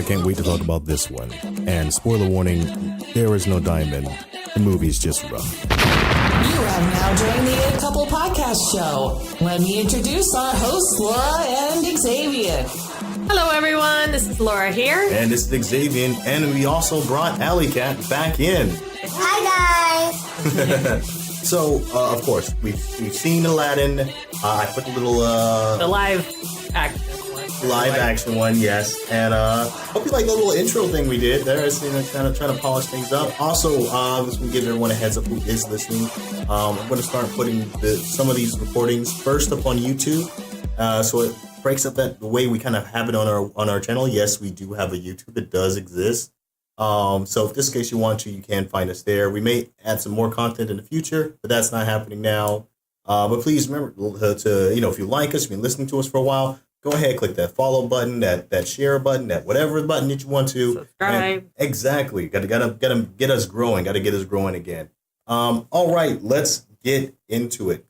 I can't wait to talk about this one. And spoiler warning, there is no diamond. The movie's just rough. You have now joined the A Couple Podcast Show. Let me introduce our hosts, Laura and Xavier. Hello, everyone. This is Laura here. And this is Xavier, and we also brought Alley Cat back in. Hi, guys. So, of course, we've seen Aladdin. I put the little The live action one. live action one, yes. And hope you like the little intro thing we did there. It's kind of trying to polish things up. Also, just want to give everyone a heads up who is listening. I'm going to start putting some of these recordings first up on YouTube, so it breaks up the way we kind of have it on our channel. Yes, we do have a YouTube. It does exist. So if just in case you want to, you can find us there. We may add some more content in the future, but that's not happening now. But please remember to if you like us, you've been listening to us for a while, go ahead, click that follow button, that share button, that whatever button that you want to. Subscribe. Exactly. Gotta get us growing. Gotta get us growing again. All right, let's get into it.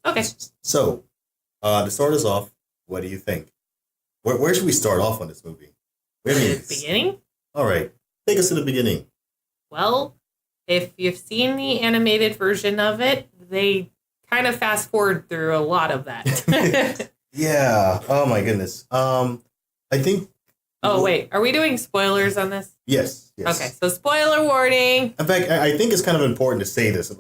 Okay. So, to start us off, what do you think? Where should we start off on this movie? The beginning? All right. Take us to the beginning. Well, if you've seen the animated version of it, they kind of fast forward through a lot of that. Yeah. Oh my goodness. I think. Oh wait, are we doing spoilers on this? Yes. Okay, so spoiler warning. In fact, I think it's kind of important to say this.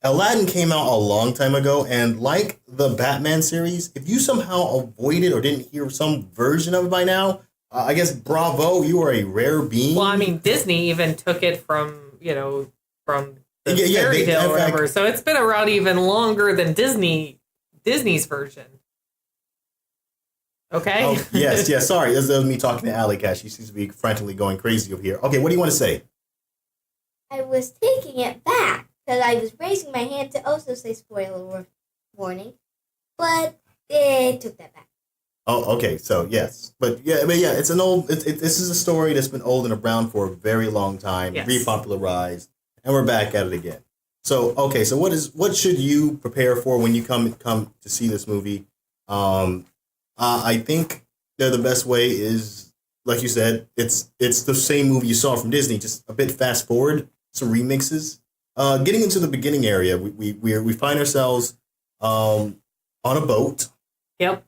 Aladdin came out a long time ago, and like the Batman series, if you somehow avoided or didn't hear some version of it by now, I guess bravo, you are a rare being. Well, I mean, Disney even took it from the fairy tale or whatever. So it's been around even longer than Disney's version. Okay? Oh, yes. Sorry, this was me talking to Alley Cat. She seems to be frantically going crazy over here. Okay, what do you want to say? I was taking it back because I was raising my hand to also say spoiler warning, but they took that back. Oh, okay. So yes, but yeah, it's an old. This is a story that's been old and around for a very long time, yes. Repopularized, and we're back at it again. So okay, so what should you prepare for when you come to see this movie? I think the best way is, like you said, it's the same movie you saw from Disney, just a bit fast forward, some remixes. Getting into the beginning area, we find ourselves on a boat. Yep.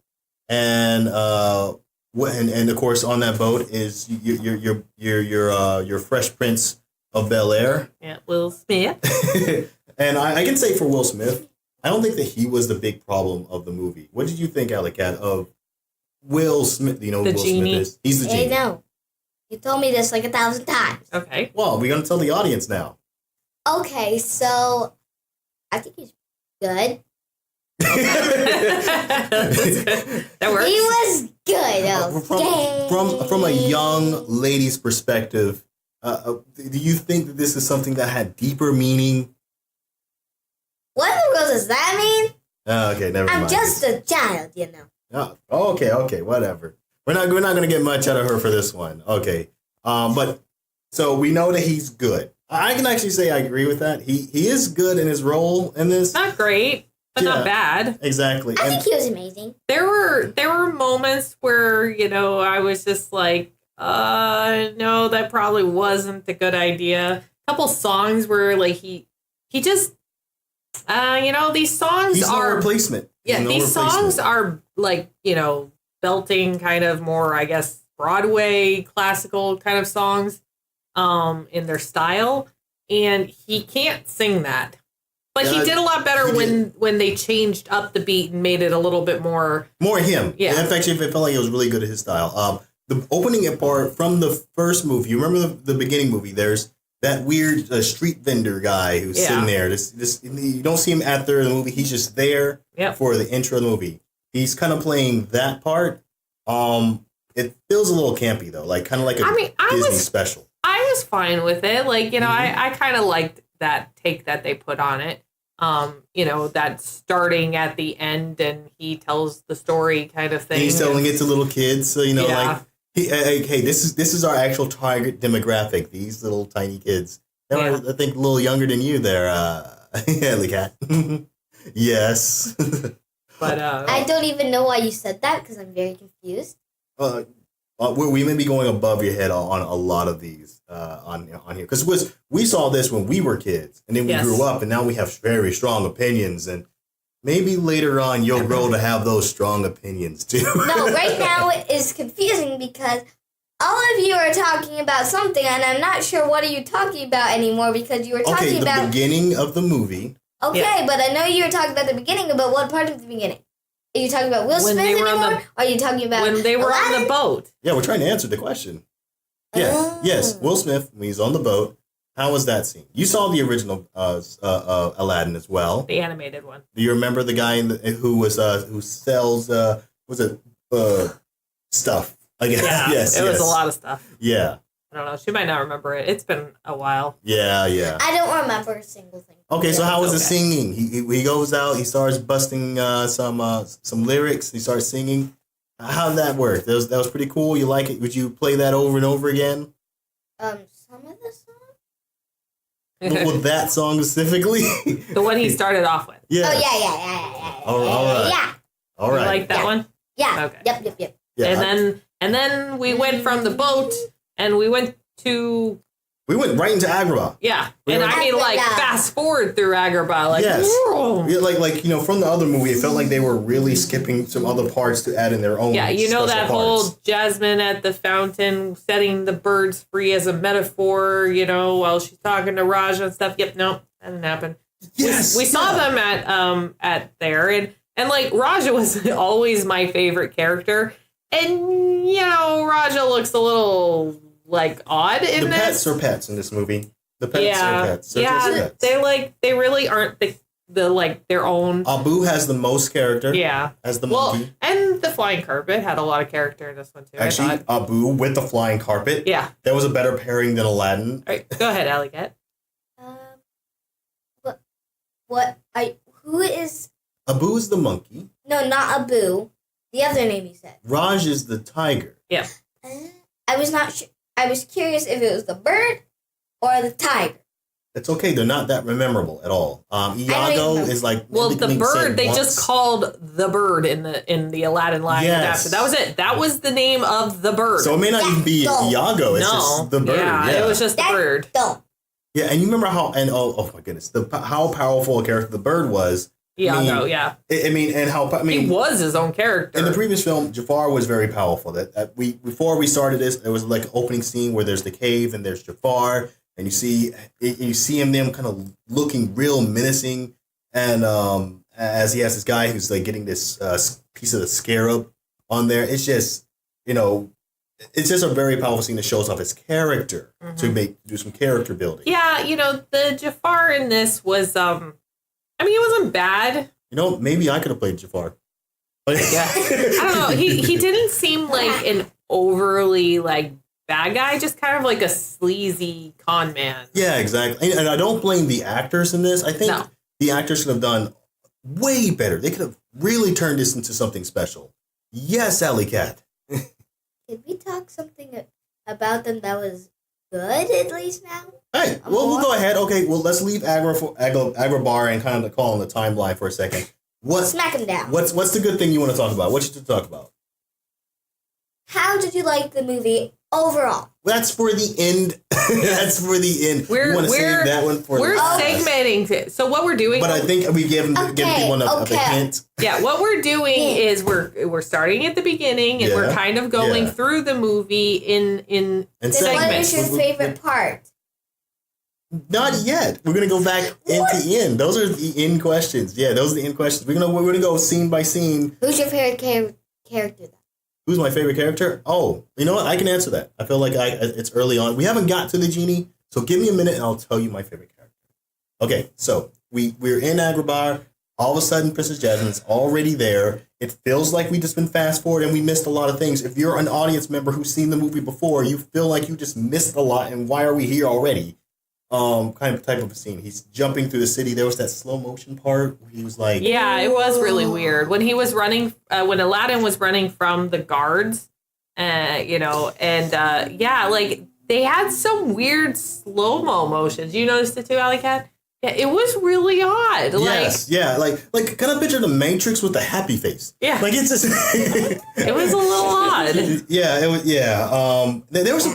And of course on that boat is your Fresh Prince of Bel-Air. Yeah, Will Smith. And I can say for Will Smith, I don't think that he was the big problem of the movie. What did you think, Alley Cat, of Will Smith? You know who Will genie. Smith is? He's the genie. I know. You told me this like 1,000 times. Okay. Well, we're gonna tell the audience now. Okay, so I think he's good. That works. He was good. Okay. From a young lady's perspective, do you think that this is something that had deeper meaning? What in the world does that mean? Okay, never mind. I'm just a child, you know. Oh, okay, whatever. We're not gonna get much out of her for this one. Okay, but so we know that he's good. I can actually say I agree with that. He is good in his role in this. Not great, but not bad. Exactly. I think he was amazing. There were moments where I was just like, no, that probably wasn't a good idea. A couple songs where like he just, these songs he's are no replacement. Yeah, these songs are like belting kind of more, I guess, Broadway classical kind of songs, in their style, and he can't sing that. But he did a lot better when they changed up the beat and made it a little bit more him. Yeah. In fact, it felt like it was really good at his style. The opening part from the first movie, you remember the beginning movie, there's that weird street vendor guy who's sitting there. This you don't see him after the movie. He's just there for the intro of the movie. He's kind of playing that part. It feels a little campy though, like kind of like a Disney special. I was fine with it. Like, I kind of liked that take that they put on it. That starting at the end and he tells the story kind of thing. And he's telling it to little kids, so like, hey, this is our actual target demographic. These little tiny kids. They're, I think, a little younger than you there, Alley Cat. Yes. But I don't even know why you said that because I'm very confused. we may be going above your head on a lot of these on here because we saw this when we were kids, and then we grew up, and now we have very strong opinions, and maybe later on you'll grow to have those strong opinions too. No, right now it is confusing because all of you are talking about something, and I'm not sure what are you talking about anymore because you were talking about the beginning of the movie. Okay, but I know you were talking about the beginning, but what part of the beginning? Are you talking about Will Smith anymore? Or are you talking about when they were Aladdin? on the boat? Yeah, we're trying to answer the question. Yeah, yes, Will Smith when he's on the boat. How was that scene? You saw the original Aladdin as well, The animated one. Do you remember the guy who sells stuff? I guess. Yeah, yes, it was a lot of stuff. Yeah. I don't know. She might not remember it. It's been a while. Yeah. I don't remember a single thing. Okay, so how was the singing? He goes out. He starts busting some lyrics. He starts singing. How did that work? That was pretty cool. You like it? Would you play that over and over again? Some of the songs. With that song specifically? The one he started off with. Yeah. Oh yeah. All right. Yeah. All right. You like that one? Yeah. Okay. Yep. Yeah, And then we went from the boat and we went right into Agrabah. Yeah. And I mean, like, fast forward through Agrabah. Like, yes. whoa. Yeah, like from the other movie, it felt like they were really skipping some other parts to add in their own. Yeah, you know that parts. whole Jasmine at the fountain setting the birds free as a metaphor, while she's talking to Raja and stuff. Yep, no, that didn't happen. Yes, we saw them at there, and like Raja was always my favorite character, and Raja looks a little like odd in the this. pets are pets in this movie. The pets are pets. They're just pets. They really aren't the like their own. Abu has the most character. Yeah, as the monkey. And the flying carpet had a lot of character in this one too. Actually, Abu with the flying carpet. Yeah, that was a better pairing than Aladdin. All right, go ahead, Alley Cat. Who is Abu's the monkey? No, not Abu. The other name you said. Raj is the tiger. Yeah. I was not sure. I was curious if it was the bird or the tiger. It's okay. They're not that memorable at all. Iago is like the bird. They just called the bird in the Aladdin live adaptation. That was it. That was the name of the bird. So it may not even be Iago. It's just the bird. Yeah, it was just the bird. Yeah, and you remember how? And oh my goodness, how powerful a character the bird was. Iago, he was his own character. In the previous film, Jafar was very powerful. Before we started this, there was like an opening scene where there's the cave and there's Jafar. And you see them kind of looking real menacing, and as he has this guy who's like getting this piece of the scarab on there, it's just it's just a very powerful scene that shows off his character to do some character building. Yeah, the Jafar in this was he wasn't bad. Maybe I could have played Jafar. Yeah, I don't know. He didn't seem like an overly like bad guy, just kind of like a sleazy con man. Yeah, exactly. And I don't blame the actors in this. I think the actors could have done way better. They could have really turned this into something special. Yes, Alley Cat. Did we talk something about them that was good at least now? Hey, we'll go ahead. Okay, well, let's leave Agrabah and kind of call on the timeline for a second. Smack him down. What's the good thing you want to talk about? What should you talk about? How did you like the movie overall? That's for the end. That's for the end. We want to save that one for we're segmenting. So what we're doing? But I think we give people a hint. Yeah, what we're doing is we're starting at the beginning and we're kind of going through the movie in segments. What is your favorite part? Not yet. We're gonna go back into the end. Those are the end questions. Yeah, those are the end questions. We're gonna go scene by scene. Who's your favorite character? Who's my favorite character? Oh, you know what? I can answer that. I feel like it's early on. We haven't got to the genie, so give me a minute and I'll tell you my favorite character. Okay, so we're in Agrabah. All of a sudden, Princess Jasmine's already there. It feels like we just been fast forward and we missed a lot of things. If you're an audience member who's seen the movie before, you feel like you just missed a lot. And why are we here already? Type of a scene. He's jumping through the city. There was that slow motion part where he was like, yeah, it was really weird when he was running. When Aladdin was running from the guards, like they had some weird slow mo motions. You noticed it too, Alley Cat? Yeah, it was really odd. Yes, yeah, like kind of picture the Matrix with the happy face. Yeah, like it's just it was a little odd. Yeah, it was. Yeah, there was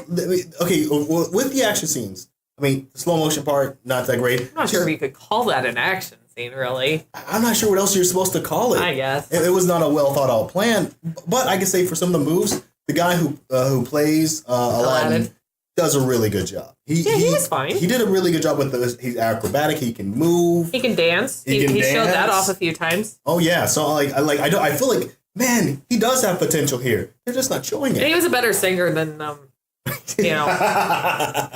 okay with the action scenes. I mean, the slow motion part not that great. I'm not sure if you could call that an action scene, really. I'm not sure what else you're supposed to call it. I guess it was not a well thought out plan, but I can say for some of the moves, the guy who plays Aladdin does a really good job. He was fine. He did a really good job with this. He's acrobatic. He can move. He can dance. He showed that off a few times. Oh yeah. So I feel like, man, he does have potential here. They're just not showing it. And he was a better singer than you know. yeah.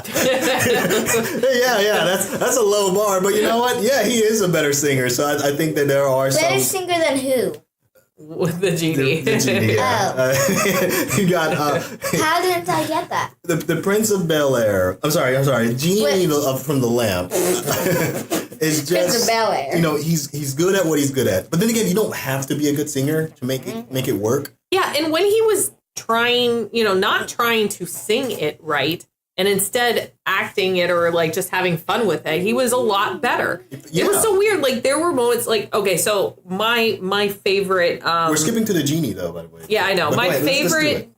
That's a low bar, but you know what? Yeah, he is a better singer. So I think that there are better singer than who? With the genie. The genie, yeah. You got. How didn't I get that? The Prince of Bel-Air. I'm sorry. Genie from the lamp. Is just Prince of Bel-Air. You know, he's good at what he's good at. But then again, you don't have to be a good singer to make it work. Yeah, and when he was trying, not trying to sing it right, and instead acting it or like just having fun with it, he was a lot better. Yeah. It was so weird. Like there were moments like, okay, so my favorite we're skipping to the genie though, by the way. Yeah, I know. But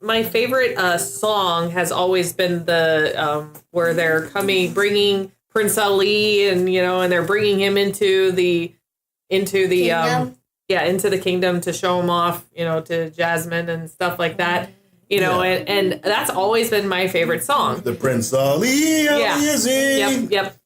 my favorite song has always been the where they're bringing Prince Ali and and they're bringing him into the kingdom. Into the kingdom to show him off, to Jasmine and stuff like that. And that's always been my favorite song. The Prince Ali. Yep.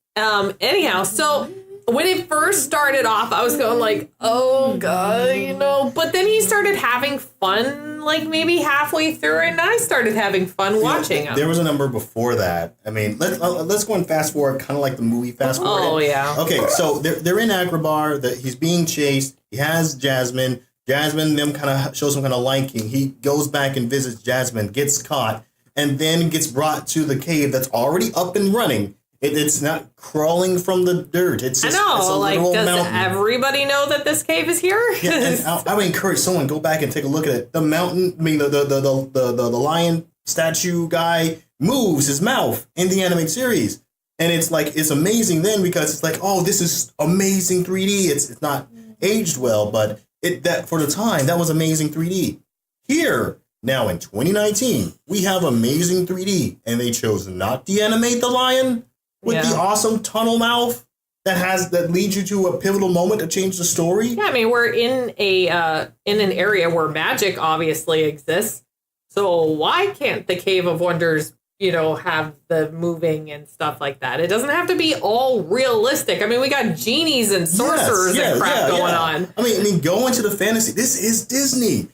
Anyhow, so when it first started off, I was going like, oh God, but then he started having fun, like maybe halfway through, and I started having fun watching him. There was a number before that. I mean, let's go and fast forward, kind of like the movie fast forward. Oh yeah. Okay, so they're in Agrabah. That he's being chased. He has Jasmine. Jasmine them kind of shows some kind of liking. He goes back and visits Jasmine, gets caught, and then gets brought to the cave that's already up and running. It's not crawling from the dirt. It's just, it's a like, does mountain. Everybody know that this cave is here? Yeah, and I would encourage someone go back and take a look at it. The mountain, I mean, the lion statue guy moves his mouth in the animated series. And it's like, it's amazing then because it's like, oh, this is amazing 3D. It's not aged well, but that for the time, that was amazing 3D. Here, now in 2019, we have amazing 3D, and they chose not to animate the lion with the awesome tunnel mouth that leads you to a pivotal moment to change the story. Yeah, I mean, we're in an area where magic obviously exists. So why can't the Cave of Wonders, have the moving and stuff like that? It doesn't have to be all realistic. I mean, we got genies and sorcerers and crap going on. I mean, go into the fantasy. This is Disney.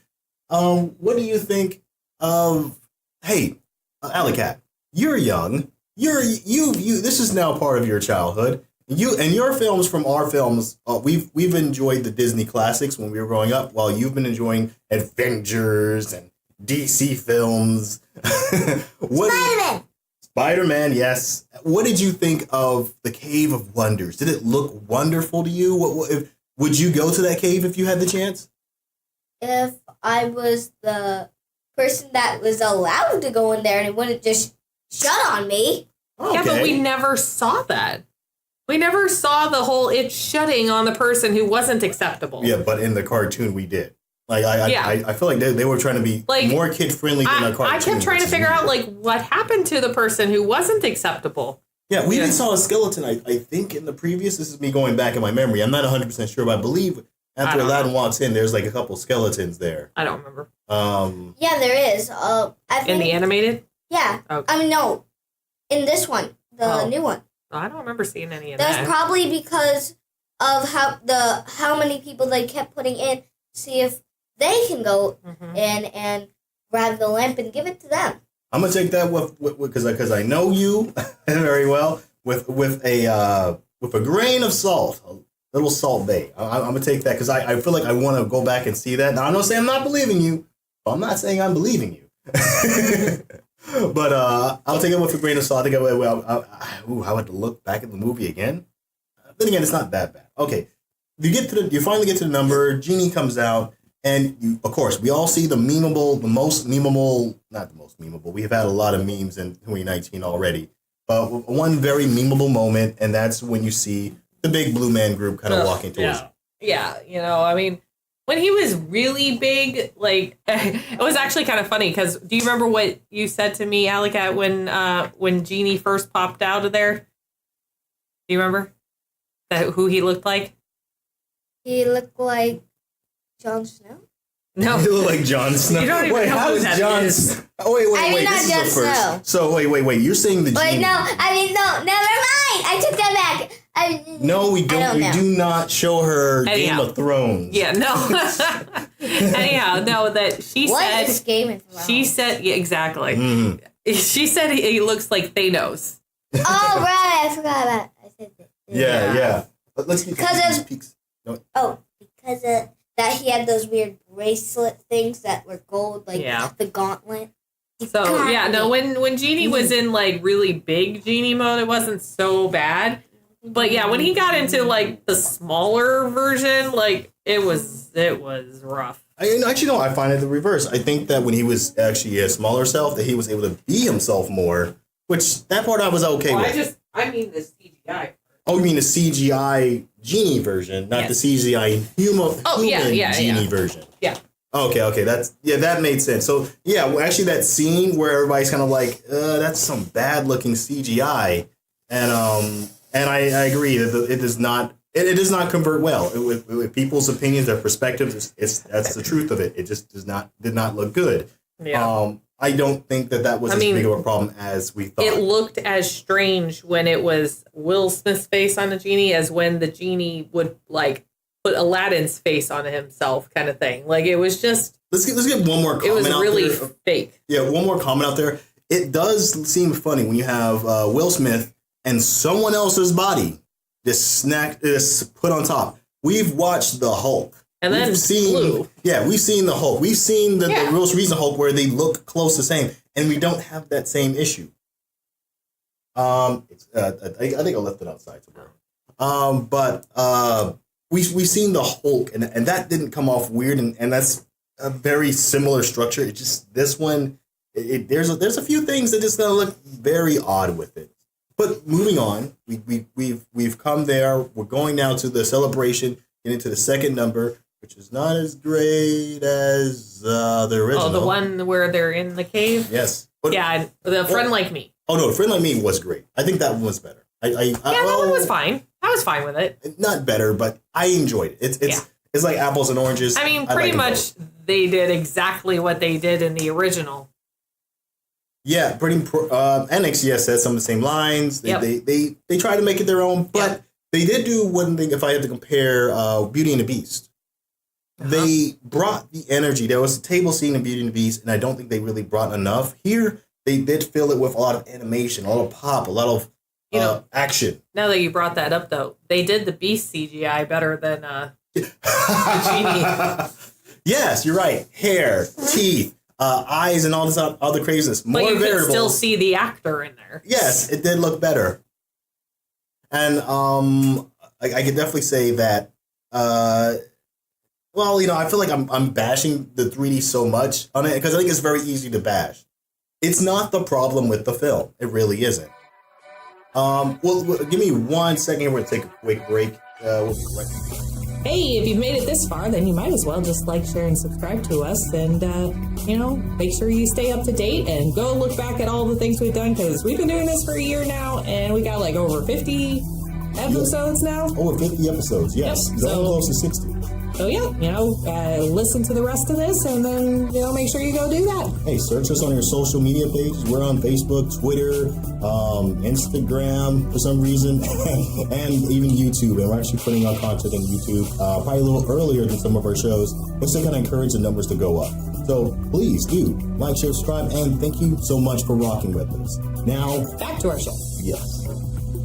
What do you think of? Hey, Alley Cat, you're young. You. This is now part of your childhood. You and your films from our films. We've enjoyed the Disney classics when we were growing up, while you've been enjoying Avengers and DC films. Spider-Man, yes. What did you think of the Cave of Wonders? Did it look wonderful to you? Would you go to that cave if you had the chance? If I was the person that was allowed to go in there and it wouldn't just shut on me. Okay. Yeah, but we never saw that. We never saw the whole it shutting on the person who wasn't acceptable. Yeah, but in the cartoon we did. Like I feel like they were trying to be more kid friendly than a cartoon. I kept trying to figure out what happened to the person who wasn't acceptable. Yeah, we even saw a skeleton. I think in the previous. This is me going back in my memory. I'm not 100% sure, but I believe after Aladdin walks in, there's like a couple skeletons there. I don't remember. Yeah, there is. I think, in the animated. Yeah. Okay. I mean, no. In this one, the new one. I don't remember seeing any of that. That's probably because of how many people they kept putting in. See if they can go in and grab the lamp and give it to them. I'm gonna take that with because I know you very well with a grain of salt, a little Salt Bay. I'm gonna take that because I feel like I want to go back and see that. Now I'm not saying I'm not believing you, but I'm not saying I'm believing you. But I'll take it with a grain of salt. I think I had to look back at the movie again. Then again, it's not that bad. Okay, you finally get to the number. Genie comes out. And of course, we all see not the most memeable. We have had a lot of memes in 2019 already. But one very memeable moment, and that's when you see the big blue man group kind of walking towards him. Yeah, I mean, when he was really big, like, it was actually kind of funny, because do you remember what you said to me, Alec, when Genie first popped out of there? Do you remember who he looked like? He looked like Jon Snow. No. He looked like Jon Snow. You don't even know who that is. Wait. I mean, not this Jon is the first. Snow. So wait. You're saying the Genie. Wait, no. Never mind. I took that back. No, we don't. We do not show her Game Anyhow. of Thrones. Yeah, no. Anyhow, no, that she What said. is Game of Thrones? She said, yeah, exactly. She said he looks like Thanos. Oh, right. I forgot about it. I said that. Yeah. But let's get these peaks. Oh, because that he had those weird bracelet things that were gold, like the gauntlet. So, yeah, no, when Genie was in, like, really big Genie mode, it wasn't so bad. But, yeah, when he got into, like, the smaller version, like, it was rough. Actually, no, I find it the reverse. I think that when he was actually a smaller self, that he was able to be himself more, which that part I was okay with. I mean the CGI. Oh, you mean the CGI Genie version, not the CGI human Genie version. Yeah. Okay, that made sense. So yeah, actually that scene where everybody's kind of like, that's some bad looking CGI, and I agree that it does not convert well with people's opinions, their perspectives. That's the truth of it. It just did not look good. Yeah. I don't think that was as big of a problem as we thought. It looked as strange when it was Will Smith's face on the Genie as when the Genie would, like, put Aladdin's face on himself, kind of thing. Like, it was just... Let's get one more comment. It was really fake. Yeah, one more comment out there. It does seem funny when you have Will Smith and someone else's body just put on top. We've watched the Hulk. And then we've seen the Hulk. We've seen the most recent Hulk where they look close the same, and we don't have that same issue. I think I left it outside somewhere. But we've seen the Hulk, and that didn't come off weird, and that's a very similar structure. It just this one, there's a few things that just gonna look very odd with it. But moving on, we've come there. We're going now to the celebration, getting to the second number, which is not as great as the original. Oh, the one where they're in the cave? Yes. Yeah, the Friend Like Me. Oh, no, Friend Like Me was great. I think that one was better. That one was fine. I was fine with it. Not better, but I enjoyed it. It's like apples and oranges. I mean, pretty much they did exactly what they did in the original. Yeah, NXT said some of the same lines. They try to make it their own, but they did do one thing. If I had to compare Beauty and the Beast, they brought the energy. There was a table scene in Beauty and the Beast, and I don't think they really brought enough. Here, they did fill it with a lot of animation, a lot of pop, a lot of action. Now that you brought that up, though, they did the Beast CGI better than the Genie. Yes, you're right. Hair, teeth, eyes, and all this other craziness. More but you variables. could still see the actor in there. Yes, it did look better. And I could definitely say that. I feel like I'm bashing the 3D so much on it because I think it's very easy to bash. It's not the problem with the film. It really isn't. Give me 1 second here. We're going to take a quick break. We'll be right back. Hey, if you've made it this far, then you might as well just like, share, and subscribe to us. And, make sure you stay up to date and go look back at all the things we've done because we've been doing this for a year now and we got like over 50 episodes now. Over 50 episodes, yes. Yep. So close to 60. So, listen to the rest of this and then, make sure you go do that. Hey, search us on your social media pages. We're on Facebook, Twitter, Instagram for some reason, and even YouTube. And we're actually putting our content on YouTube probably a little earlier than some of our shows, which is going to encourage the numbers to go up. So please do like, share, subscribe, and thank you so much for rocking with us. Now, back to our show. Yes.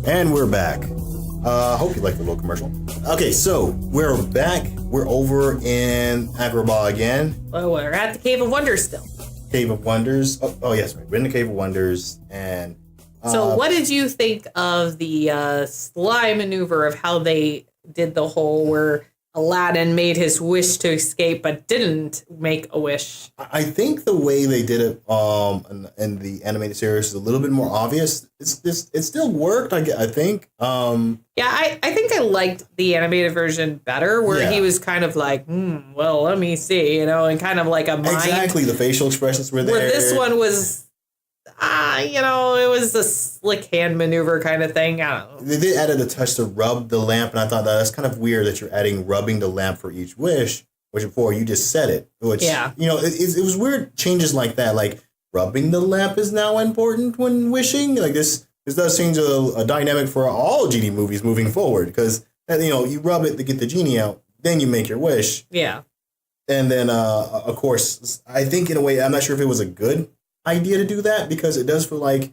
And we're back. Hope you like the little commercial. Okay, so we're back. We're over in Agrabah again. Well, we're at the Cave of Wonders still. Cave of Wonders. Oh yes, right. We're in the Cave of Wonders. And so what did you think of the sly maneuver of how they did the whole where Aladdin made his wish to escape, but didn't make a wish. I think the way they did it in the animated series is a little bit more obvious. It still worked, I think. Yeah, I think I liked the animated version better, where he was kind of like, well, let me see, and kind of like a mind. Exactly, the facial expressions were there. Where this one was, it was a slick hand maneuver kind of thing. I don't know. They did add a touch to rub the lamp, and I thought that's kind of weird that you're adding rubbing the lamp for each wish, which before you just said it. Which, it was weird changes like that. Like, rubbing the lamp is now important when wishing. Like, this does change a dynamic for all Genie movies moving forward, because, you rub it to get the genie out, then you make your wish. Yeah. And then, of course, I think in a way, I'm not sure if it was a good idea to do that, because it does feel like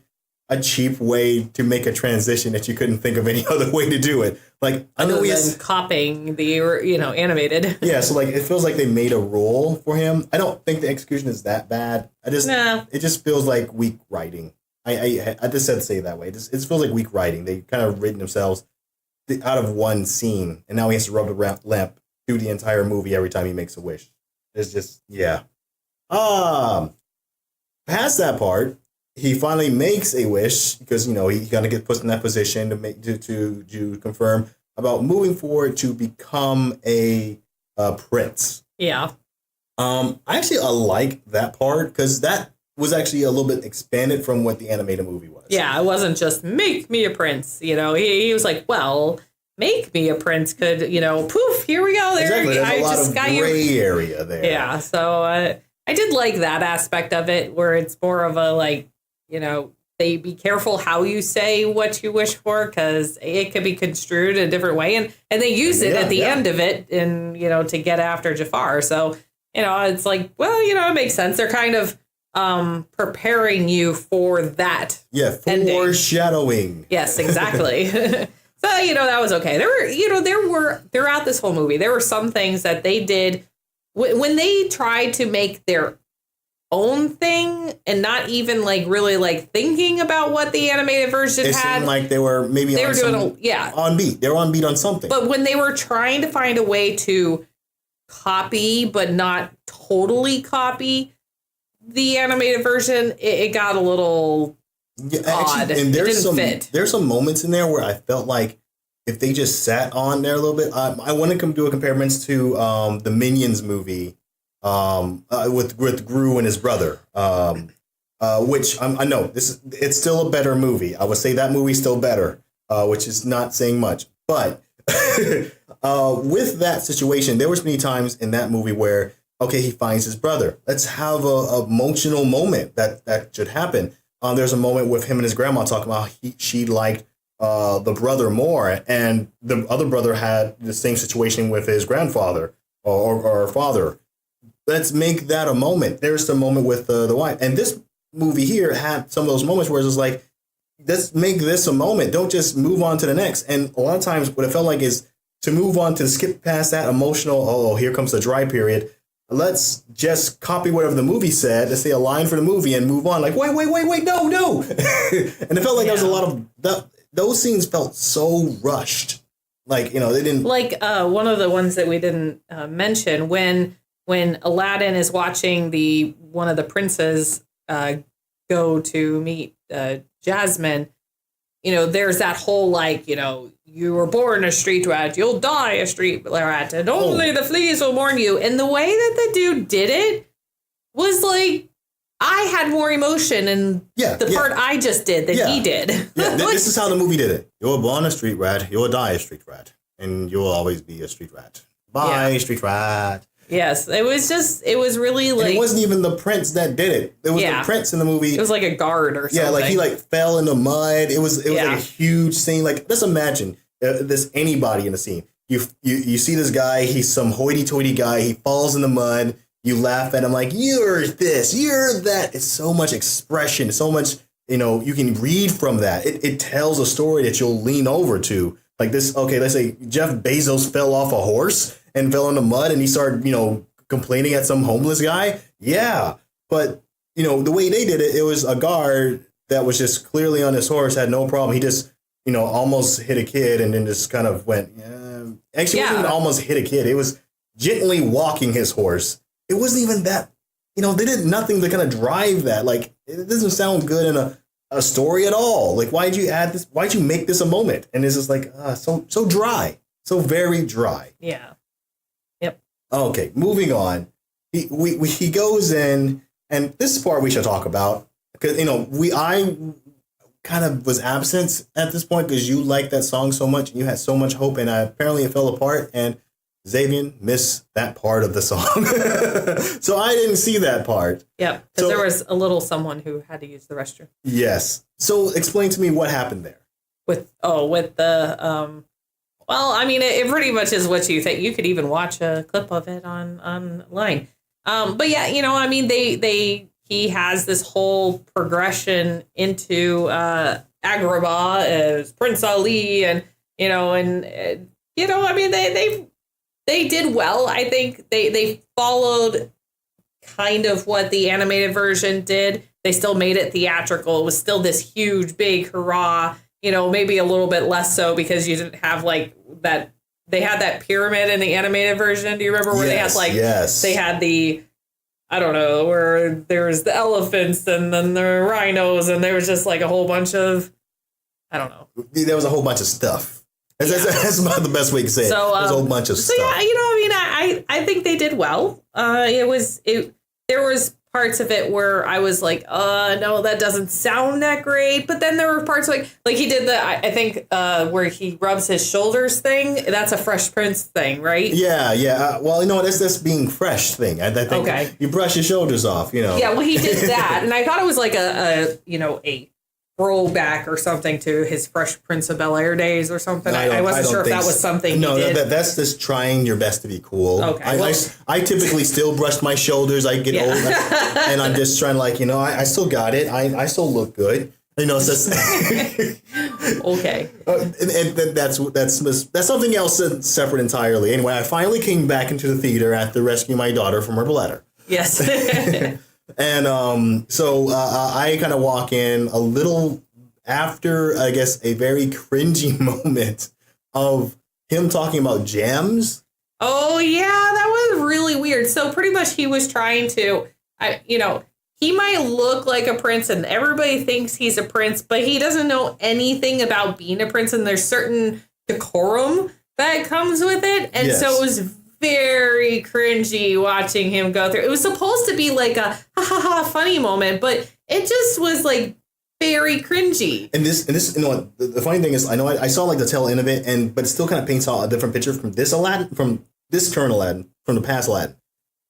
a cheap way to make a transition that you couldn't think of any other way to do it. Like, I know he's copying the animated. Yeah, so like it feels like they made a role for him. I don't think the execution is that bad. It just feels like weak writing. I just had to say it that way. It feels like weak writing. They kind of written themselves out of one scene, and now he has to rub the lamp through the entire movie every time he makes a wish. It's just past that part, he finally makes a wish because he gotta get put in that position to confirm about moving forward to become a prince. Yeah. I like that part because that was actually a little bit expanded from what the animated movie was. Yeah, it wasn't just make me a prince. He was like, well, make me a prince could, poof, here we go. There, exactly. There's a lot of gray area there. Yeah, so I did like that aspect of it, where it's more of a they be careful how you say what you wish for, because it could be construed a different way, and they use it at the end of it, and to get after Jafar. So it's like, well, it makes sense. They're kind of preparing you for that. Yeah, foreshadowing. Yes, exactly. So that was okay. There were throughout this whole movie, there were some things that they did when they tried to make their own thing and not even really thinking about what the animated version it had. Seemed like they were on beat. They were on beat on something. But when they were trying to find a way to copy but not totally copy the animated version, it got a little odd. And there's some moments in there where I felt like if they just sat on there a little bit. I want to do a comparison to the Minions movie with Gru and his brother, which I know it's still a better movie. I would say that movie's still better, which is not saying much. But with that situation, there was many times in that movie where, okay, he finds his brother. Let's have a emotional moment that should happen. There's a moment with him and his grandma talking about she liked the brother more, and the other brother had the same situation with his grandfather or father. Let's make that a moment. There's the moment with the wife. And this movie here had some of those moments where it's just like, let's make this a moment. Don't just move on to the next. And a lot of times what it felt like is to move on to skip past that emotional, here comes the dry period. Let's just copy whatever the movie said. Let's say a line for the movie and move on. Like, wait, no. And it felt like there was a lot of those scenes felt so rushed. Like, they didn't. Like one of the ones that we didn't mention, when Aladdin is watching one of the princes go to meet Jasmine, there's that whole you were born a street rat, you'll die a street rat, and only the fleas will mourn you. And the way that the dude did it was like, I had more emotion in the part I just did than he did. Yeah, this is how the movie did it. You were born a street rat, you will die a street rat, and you will always be a street rat. Bye, street rat. Yes, it was really like... And it wasn't even the prince that did it. It was the prince in the movie. It was like a guard or something. Yeah, he fell in the mud. It was like a huge scene. Like, let's imagine there's anybody in the scene. You see this guy, he's some hoity-toity guy, he falls in the mud, you laugh at him like, you're this, you're that. It's so much expression, so much, you can read from that. It tells a story that you'll lean over to. Like this, okay, let's say Jeff Bezos fell off a horse and fell in the mud and he started, complaining at some homeless guy. Yeah. But, the way they did it, it was a guard that was just clearly on his horse, had no problem. He just almost hit a kid and then just kind of went, actually, it wasn't even almost hit a kid. It was gently walking his horse. It wasn't even that, they did nothing to kind of drive that. Like, it doesn't sound good in a story at all. Like, why'd you add this? Why'd you make this a moment? And it's just like, so dry. So very dry. Yeah. Yep. Okay, moving on. He goes in, and this part we should talk about. Because, I kind of was absent at this point because you liked that song so much and you had so much hope, and apparently it fell apart, and Xavier missed that part of the song. So I didn't see that part. Yep, because there was a little someone who had to use the restroom. Yes. So explain to me what happened there. With the well, I mean, it pretty much is what you think. You could even watch a clip of it online. But yeah, I mean, he has this whole progression into Agrabah as Prince Ali, and I mean, they did well. I think they followed kind of what the animated version did. They still made it theatrical. It was still this huge, big hurrah. Maybe a little bit less so because you didn't have like that. They had that pyramid in the animated version. Do you remember where they had they had the, I don't know, where there was the elephants and then the rhinos, and there was just like a whole bunch of, I don't know. There was a whole bunch of stuff. That's about the best way to say it. So, there's a whole bunch of stuff. Yeah, I think they did well. There was parts of it where I was like, no, that doesn't sound that great. But then there were parts like he did I think where he rubs his shoulders thing. That's a Fresh Prince thing, right? Yeah. Well, that's being fresh thing. I think you brush your shoulders off, Yeah, well, he did that. And I thought it was like a throwback or something to his Fresh Prince of Bel-Air days or something. I wasn't sure if that was something no, he did. That's just trying your best to be cool. Okay. I typically still brush my shoulders. I get old, and I'm just trying I still got it. I still look good. It's just okay. And that's something else separate entirely. Anyway, I finally came back into the theater after rescuing my daughter from her bladder. Yes. And so I kind of walk in a little after, I guess, a very cringy moment of him talking about jams. Oh, yeah, that was really weird. So pretty much he was trying to, he might look like a prince and everybody thinks he's a prince, but he doesn't know anything about being a prince. And there's certain decorum that comes with it. And so it was very cringy watching him go through. It was supposed to be like a funny moment, but it just was like very cringy. And this, the funny thing is, I saw like the tail end of it, but it still kind of paints out a different picture from this Aladdin, from this current Aladdin, from the past Aladdin.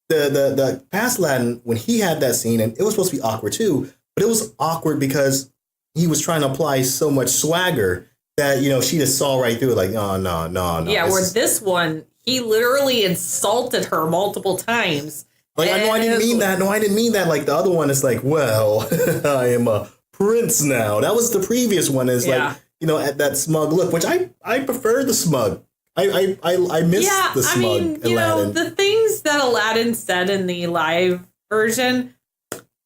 The past Aladdin, when he had that scene, and it was supposed to be awkward too, but it was awkward because he was trying to apply so much swagger that she just saw right through it. Like, no. Yeah, this one, he literally insulted her multiple times. Like, I didn't mean that. No, I didn't mean that. Like, the other one is like, well, I am a prince now. That was the previous one is like, at that smug look, which I prefer the smug. I miss the smug Aladdin. The things that Aladdin said in the live version,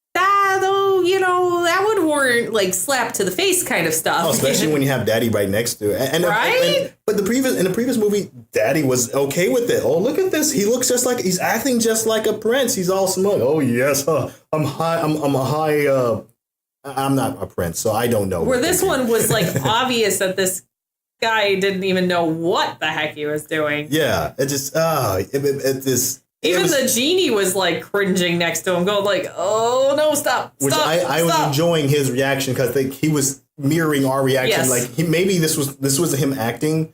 that would warrant like slap to the face kind of stuff. Oh, especially when you have Daddy right next to it. But in the previous movie, Daddy was okay with it. Oh, look at this. He looks he's acting just like a prince. He's all smug. Oh yes, I'm not a prince, so I don't know. Where this one was like obvious that this guy didn't even know what the heck he was doing. Yeah, it just Even the genie was like cringing next to him, going like, "Oh no, stop!" I was enjoying his reaction because he was mirroring our reaction. Yes. Like maybe this was him acting.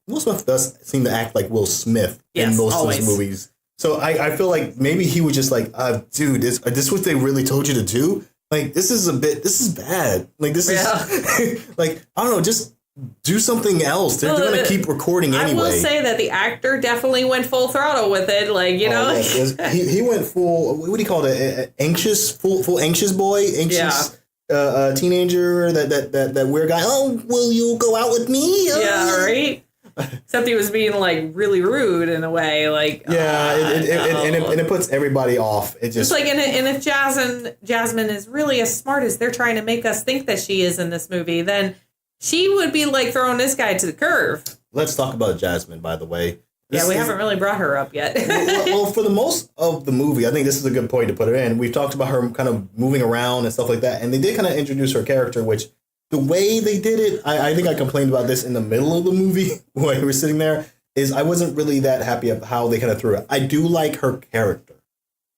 Will Smith does seem to act like Will Smith in most of his movies. So I feel like maybe he was just like, dude, is this what they really told you to do? Like this is bad. Like this is like I don't know, just do something else. They're going to keep recording anyway. I will say that the actor definitely went full throttle with it. Like, he went full, what do you call it? Anxious, full anxious boy, anxious teenager, that weird guy. Oh, will you go out with me? Yeah, right? Except he was being like really rude in a way. Like, and it puts everybody off. It just like, and if Jasmine is really as smart as they're trying to make us think that she is in this movie, then she would be like throwing this guy to the curve. Let's talk about Jasmine, by the way. We haven't really brought her up yet. well, for the most of the movie, I think this is a good point to put her in. We've talked about her kind of moving around and stuff like that, and they did kind of introduce her character, which the way they did it, I think I complained about this in the middle of the movie when we were sitting there, is I wasn't really that happy of how they kind of threw it. I do like her character.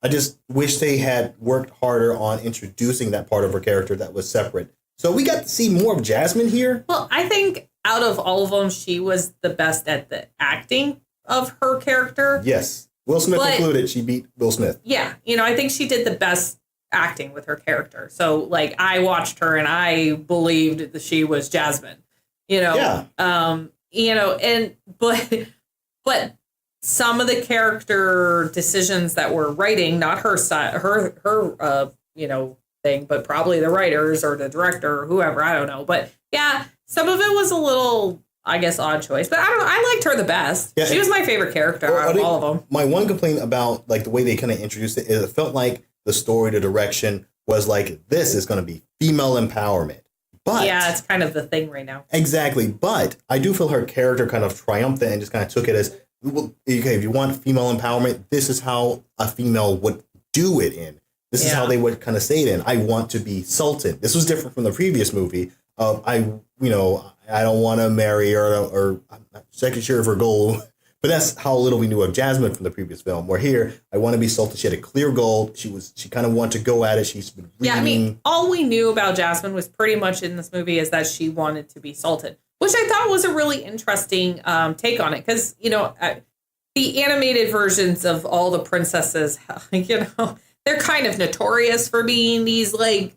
I just wish they had worked harder on introducing that part of her character that was separate. So we got to see more of Jasmine here. Well, I think out of all of them, she was the best at the acting of her character. Yes. Will Smith included, she beat Will Smith. Yeah. I think she did the best acting with her character. So, like, I watched her and I believed that she was Jasmine, Yeah. But some of the character decisions that were writing, not her side, her thing, but probably the writers or the director or whoever, I don't know. But yeah, some of it was a little, I guess, odd choice. But I liked her the best. Yeah, she was my favorite character out of all of them. My one complaint about like the way they kind of introduced it is it felt like the story, the direction was like, this is going to be female empowerment. But yeah, it's kind of the thing right now. Exactly. But I do feel her character kind of triumphant and just kind of took it as, well, okay, if you want female empowerment, this is how a female would do it in. This is how they would kind of say it in. I want to be sultan. This was different from the previous movie of I don't want to marry or I'm not second sure of her goal. But that's how little we knew of Jasmine from the previous film. Where here, I want to be sultan. She had a clear goal. She kind of wanted to go at it. She's been reading. Yeah, I mean, all we knew about Jasmine was pretty much in this movie is that she wanted to be sultan, which I thought was a really interesting take on it. Because, the animated versions of all the princesses, they're kind of notorious for being these, like,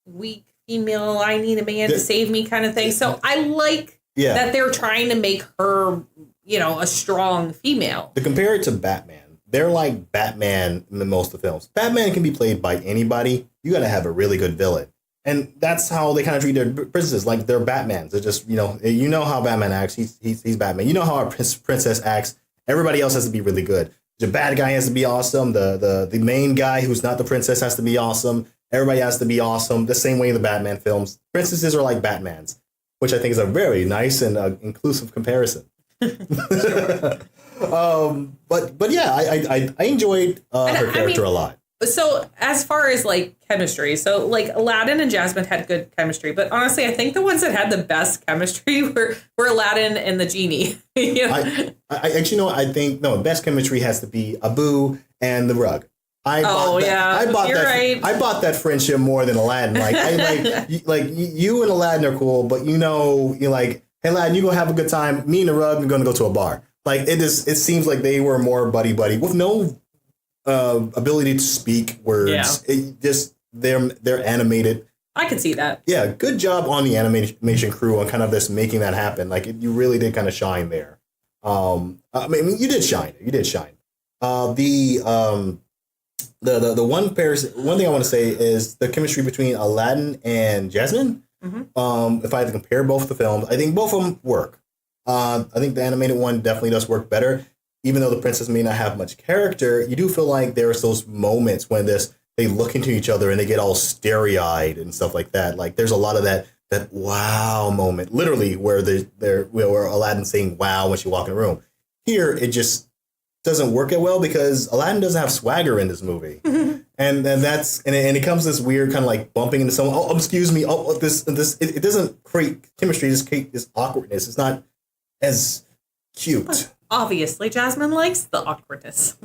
weak female, I need a man to save me kind of thing. So I like that they're trying to make her, a strong female. To compare it to Batman, they're like Batman in the most of the films. Batman can be played by anybody. You got to have a really good villain. And that's how they kind of treat their princesses, like they're Batmans. They're just, how Batman acts. He's Batman. You know how a princess acts. Everybody else has to be really good. The bad guy has to be awesome. The main guy who's not the princess has to be awesome. Everybody has to be awesome. The same way in the Batman films. Princesses are like Batmans, which I think is a very nice and inclusive comparison. But yeah, I enjoyed her character a lot. So as far as like chemistry, so like Aladdin and Jasmine had good chemistry, but honestly, I think the ones that had the best chemistry were Aladdin and the genie. I think best chemistry has to be Abu and the rug. I bought that friendship more than Aladdin. Like you and Aladdin are cool, but you're like, hey Aladdin, you gonna have a good time. Me and the rug are gonna go to a bar. Like it seems like they were more buddy with no ability to speak words. Yeah. It just they're animated. I could see that. Yeah, good job on the animation crew on kind of this making that happen. Like you really did kind of shine there. I mean, you did shine. The one thing I want to say is the chemistry between Aladdin and Jasmine. Mm-hmm. If I had to compare both the films, I think both of them work. I think the animated one definitely does work better. Even though the princess may not have much character, you do feel like there's those moments when they look into each other and they get all starry-eyed and stuff like that. Like there's a lot of that wow moment, literally where where Aladdin's saying wow when she walks in the room. Here, it just doesn't work it well because Aladdin doesn't have swagger in this movie. and it comes this weird kind of like bumping into someone. Oh, excuse me. Oh, this. It doesn't create chemistry. It just create this awkwardness. It's not as cute. Obviously, Jasmine likes the awkwardness.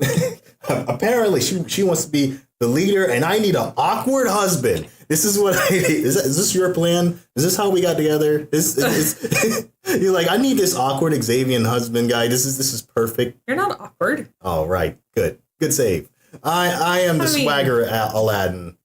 Apparently, she wants to be the leader, and I need an awkward husband. This is what is this your plan? Is this how we got together? You're like, I need this awkward Xavier husband guy. This is perfect. You're not awkward. Oh, right. Good save. I am the swagger Aladdin.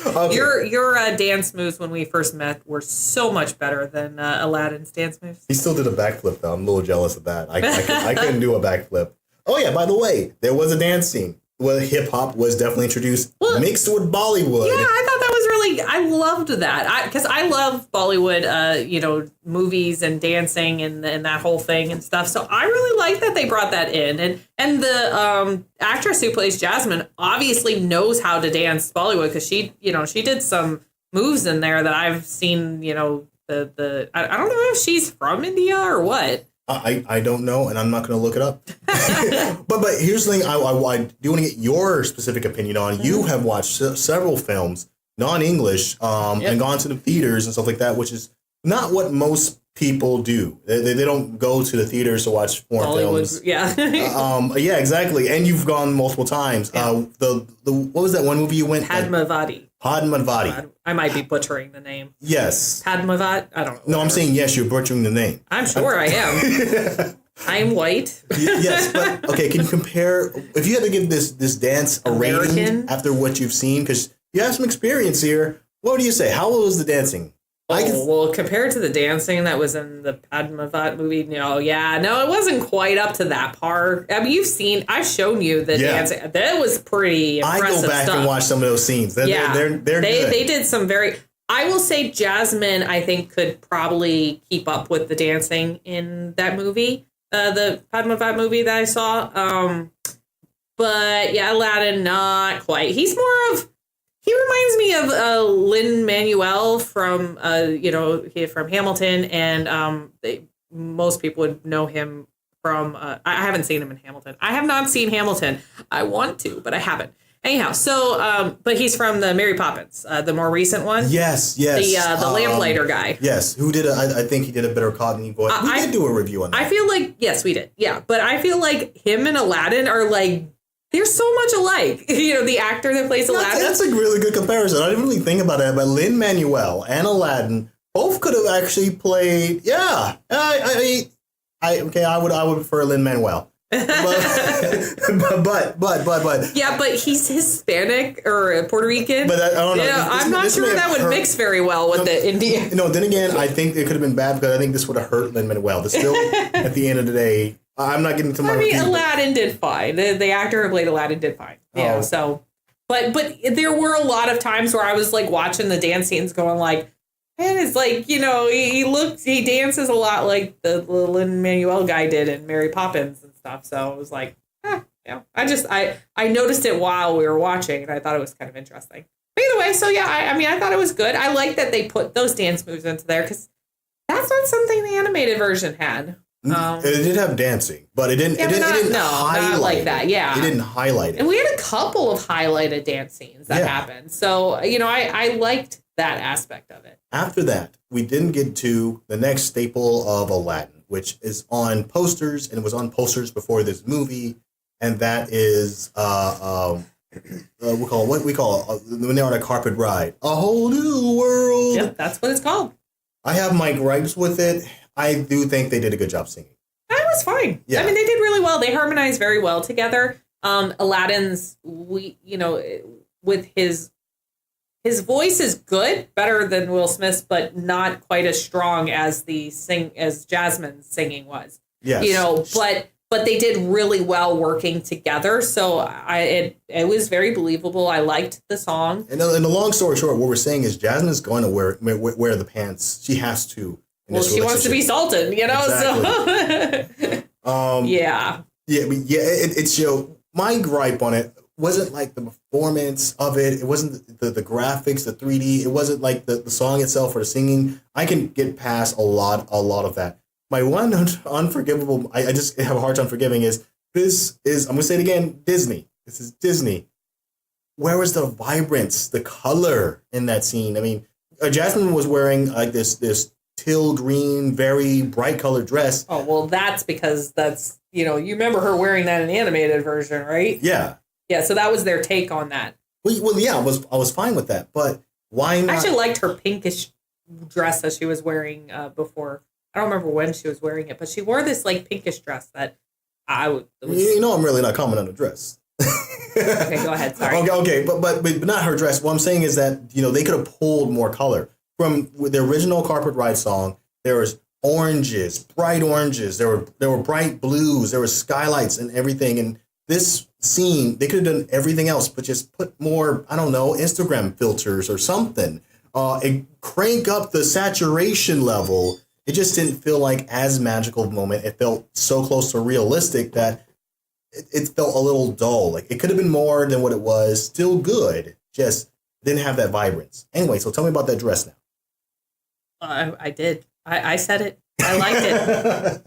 Okay. Your dance moves when we first met were so much better than Aladdin's dance moves. He still did a backflip, though. I'm a little jealous of that. I couldn't do a backflip. Oh, yeah, by the way, there was a dance scene where hip-hop was definitely introduced, mixed with Bollywood. Yeah, I thought that was really, I loved that. Because I love Bollywood, movies and dancing and that whole thing and stuff. So I really like that they brought that in. And the actress who plays Jasmine obviously knows how to dance Bollywood because she did some moves in there that I've seen. You know, I don't know if she's from India or what. I don't know, and I'm not going to look it up. but here's the thing: I do want to get your specific opinion on. You have watched several films, non-English, and gone to the theaters and stuff like that, which is not what most people do. They don't go to the theaters to watch foreign films. Yeah. Yeah, exactly. And you've gone multiple times. Yeah. What was that one movie you went? Padmavati. I might be butchering the name. Yes. Padmavat? I don't know. No, I'm saying yes, you're butchering the name. I'm sure I am. I'm white. Yes, but okay, can you compare, if you had to give this dance a rating after what you've seen, because you have some experience here, what do you say? How was the dancing? Well, compared to the dancing that was in the Padmavat movie, it wasn't quite up to that par. I mean, I've shown you the dancing. That was pretty impressive I go back and watch some of those scenes. They're good. They did some I will say Jasmine, I think, could probably keep up with the dancing in that movie, the Padmavat movie that I saw. But yeah, Aladdin, not quite. He reminds me of Lin-Manuel from from Hamilton, and most people would know him from. I haven't seen him in Hamilton. I have not seen Hamilton. I want to, but I haven't. Anyhow, so but he's from the Mary Poppins, the more recent one. Yes. The lamplighter guy. Yes, who did? I think he did a better Cockney voice. We did do a review on that. I feel like yes, we did. Yeah, but I feel like him and Aladdin are like. They're so much alike. The actor that plays Aladdin. That's a really good comparison. I didn't really think about that, but Lin-Manuel and Aladdin both could have actually played. Yeah, I would prefer Lin-Manuel. but yeah, but he's Hispanic or Puerto Rican. But I don't know. I'm not sure that would mix very well with the Indian. No, then again, I think it could have been bad because I think this would have hurt Lin-Manuel. But still, at the end of the day. I'm not getting to my. Aladdin did fine. The actor who played Aladdin did fine. Yeah. Oh. So, but there were a lot of times where I was like watching the dance scenes, going like, man, it's like he dances a lot like the Lin-Manuel guy did in Mary Poppins and stuff. So it was like, I noticed it while we were watching, and I thought it was kind of interesting. But either way, so yeah, I thought it was good. I like that they put those dance moves into there because that's not something the animated version had. It did have dancing, but it didn't. It didn't highlight not like that. Yeah, it didn't highlight it. And we had a couple of highlighted dance scenes that happened. So I liked that aspect of it. After that, we didn't get to the next staple of Aladdin, which is on posters, and it was on posters before this movie, and that is we call when they're on a carpet ride, a whole new world. Yep, that's what it's called. I have my gripes with it. I do think they did a good job singing. That was fine. Yeah. I mean, they did really well. They harmonized very well together. Aladdin's, with his voice is good, better than Will Smith's, but not quite as strong as as Jasmine's singing was. Yes. But they did really well working together. So it was very believable. I liked the song. And the long story short, what we're saying is Jasmine's going to wear the pants. She has to. Well, she wants to be Sultan, Exactly. So yeah. It's my gripe on it wasn't like the performance of it. It wasn't the graphics, the 3D. It wasn't like the song itself or the singing. I can get past a lot of that. My one unforgivable, I just have a hard time forgiving is I'm going to say it again, Disney. This is Disney. Where was the vibrance, the color in that scene? I mean, Jasmine was wearing like this teal green, very bright colored dress. Oh, well, that's because you remember her wearing that in the animated version, right? Yeah. Yeah, so that was their take on that. Well, yeah, I was fine with that, but why not? I actually liked her pinkish dress that she was wearing before. I don't remember when she was wearing it, but she wore this like pinkish dress that I'm really not commenting on the dress. Okay, go ahead. Sorry. Okay, but not her dress. What I'm saying is that they could have pulled more color from the original Carpet Ride song. There was oranges, bright oranges. There were bright blues. There were skylights and everything. And this scene, they could have done everything else, but just put more, I don't know, Instagram filters or something. And crank up the saturation level. It just didn't feel like as magical of a moment. It felt so close to realistic that it felt a little dull. Like it could have been more than what it was. Still good, just didn't have that vibrance. Anyway, so tell me about that dress now. I did. I said it. I liked it.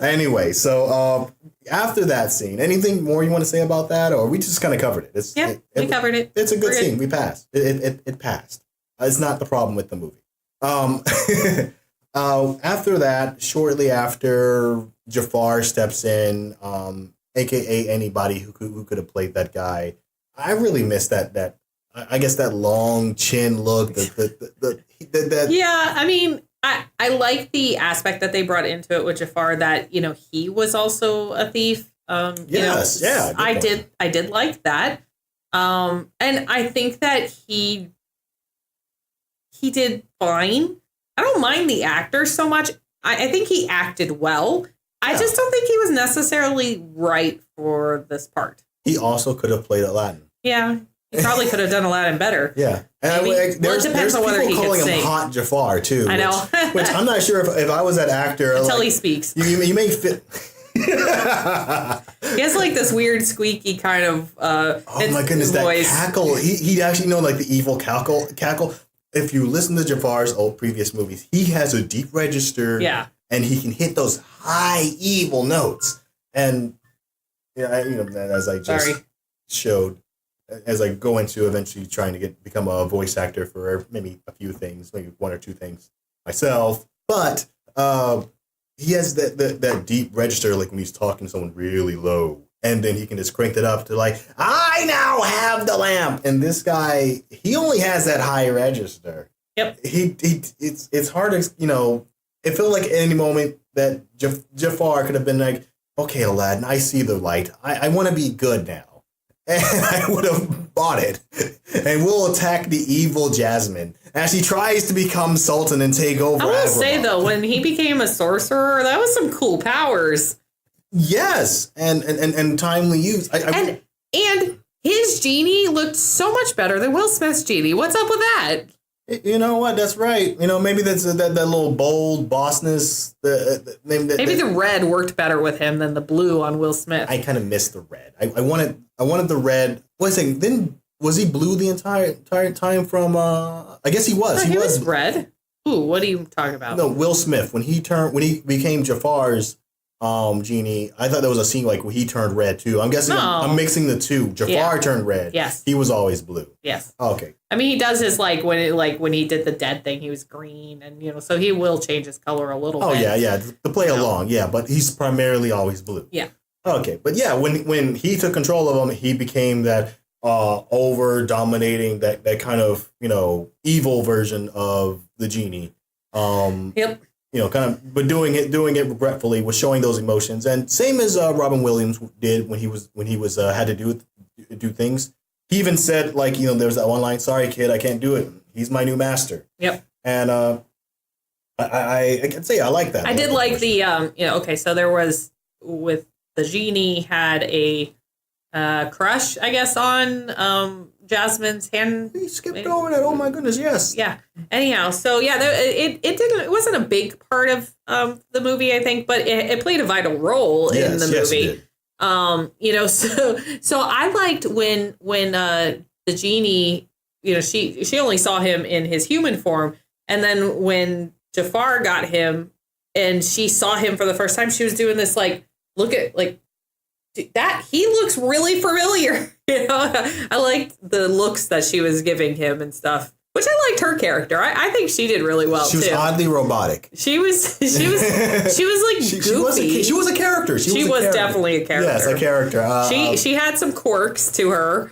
Anyway, so after that scene, anything more you want to say about that, or we just kind of covered it? We covered it. It's a good scene. We passed. It passed. It's not the problem with the movie. After that, shortly after, Jafar steps in, aka anybody who could have played that guy. I really missed that. I guess that long chin look. Yeah, I mean, I like the aspect that they brought into it with Jafar, that he was also a thief. Yes, yeah, I did like that. And I think that he did fine. I don't mind the actor so much. I think he acted well. I just don't think he was necessarily right for this part. He also could have played Aladdin. Yeah, he probably could have done Aladdin better. Yeah. And there's people calling him Hot Jafar, too. I know. Which I'm not sure if I was that actor. Until he speaks. You may fit... He has like this weird squeaky kind of oh my goodness, voice. That cackle. He actually like the evil cackle. If you listen to Jafar's old previous movies, he has a deep register. Yeah. And he can hit those high evil notes. And as I just showed, as I go into eventually trying to become a voice actor for maybe a few things, maybe one or two things myself. But he has that deep register, like when he's talking to someone really low. And then he can just crank it up to like, I now have the lamp. And this guy, he only has that high register. Yep. It's hard to, it felt like at any moment that Jafar could have been like, okay, Aladdin, I see the light. I want to be good now. And I would have bought it. And we'll attack the evil Jasmine as she tries to become Sultan and take over. I will say, though, when he became a sorcerer, that was some cool powers. Yes, and timely use. And his genie looked so much better than Will Smith's genie. What's up with that? You know what? That's right. Maybe that's that little bold bossness. Maybe the red worked better with him than the blue on Will Smith. I kind of missed the red. I wanted the red. Wait a second. Then was he blue the entire time from? I guess he was. No, he was red. Ooh, what are you talking about? No, Will Smith when he became Jafar's genie. I thought there was a scene like where he turned red too. I'm guessing I'm mixing the two. Jafar turned red. Yes, he was always blue. Yes. Okay. I mean, he does his when he did the dead thing, he was green, and so he will change his color a little bit. Oh yeah, to play along, yeah. But he's primarily always blue. Yeah. Okay, but yeah, when he took control of him, he became that over dominating that kind of evil version of the genie. Yep. Kind of, but doing it regretfully, was showing those emotions, and same as Robin Williams did when he was had to do things. He even said, like, there was that one line, "Sorry, kid, I can't do it. He's my new master." Yep. And I can say I like that. I did like the okay, so there was with the genie had a crush, I guess, on Jasmine's hand. He skipped over that. Oh my goodness, yes. Yeah. Anyhow, so yeah, it wasn't a big part of the movie, I think, but it played a vital role in the movie. So I liked when the genie, she only saw him in his human form, and then when Jafar got him and she saw him for the first time, she was doing this look at that he looks really familiar. I liked the looks that she was giving him and stuff, which I liked her character. I think she did really well. She was oddly robotic. She was like goofy. She was a character. She was definitely a character. Yes, a character. She had some quirks to her.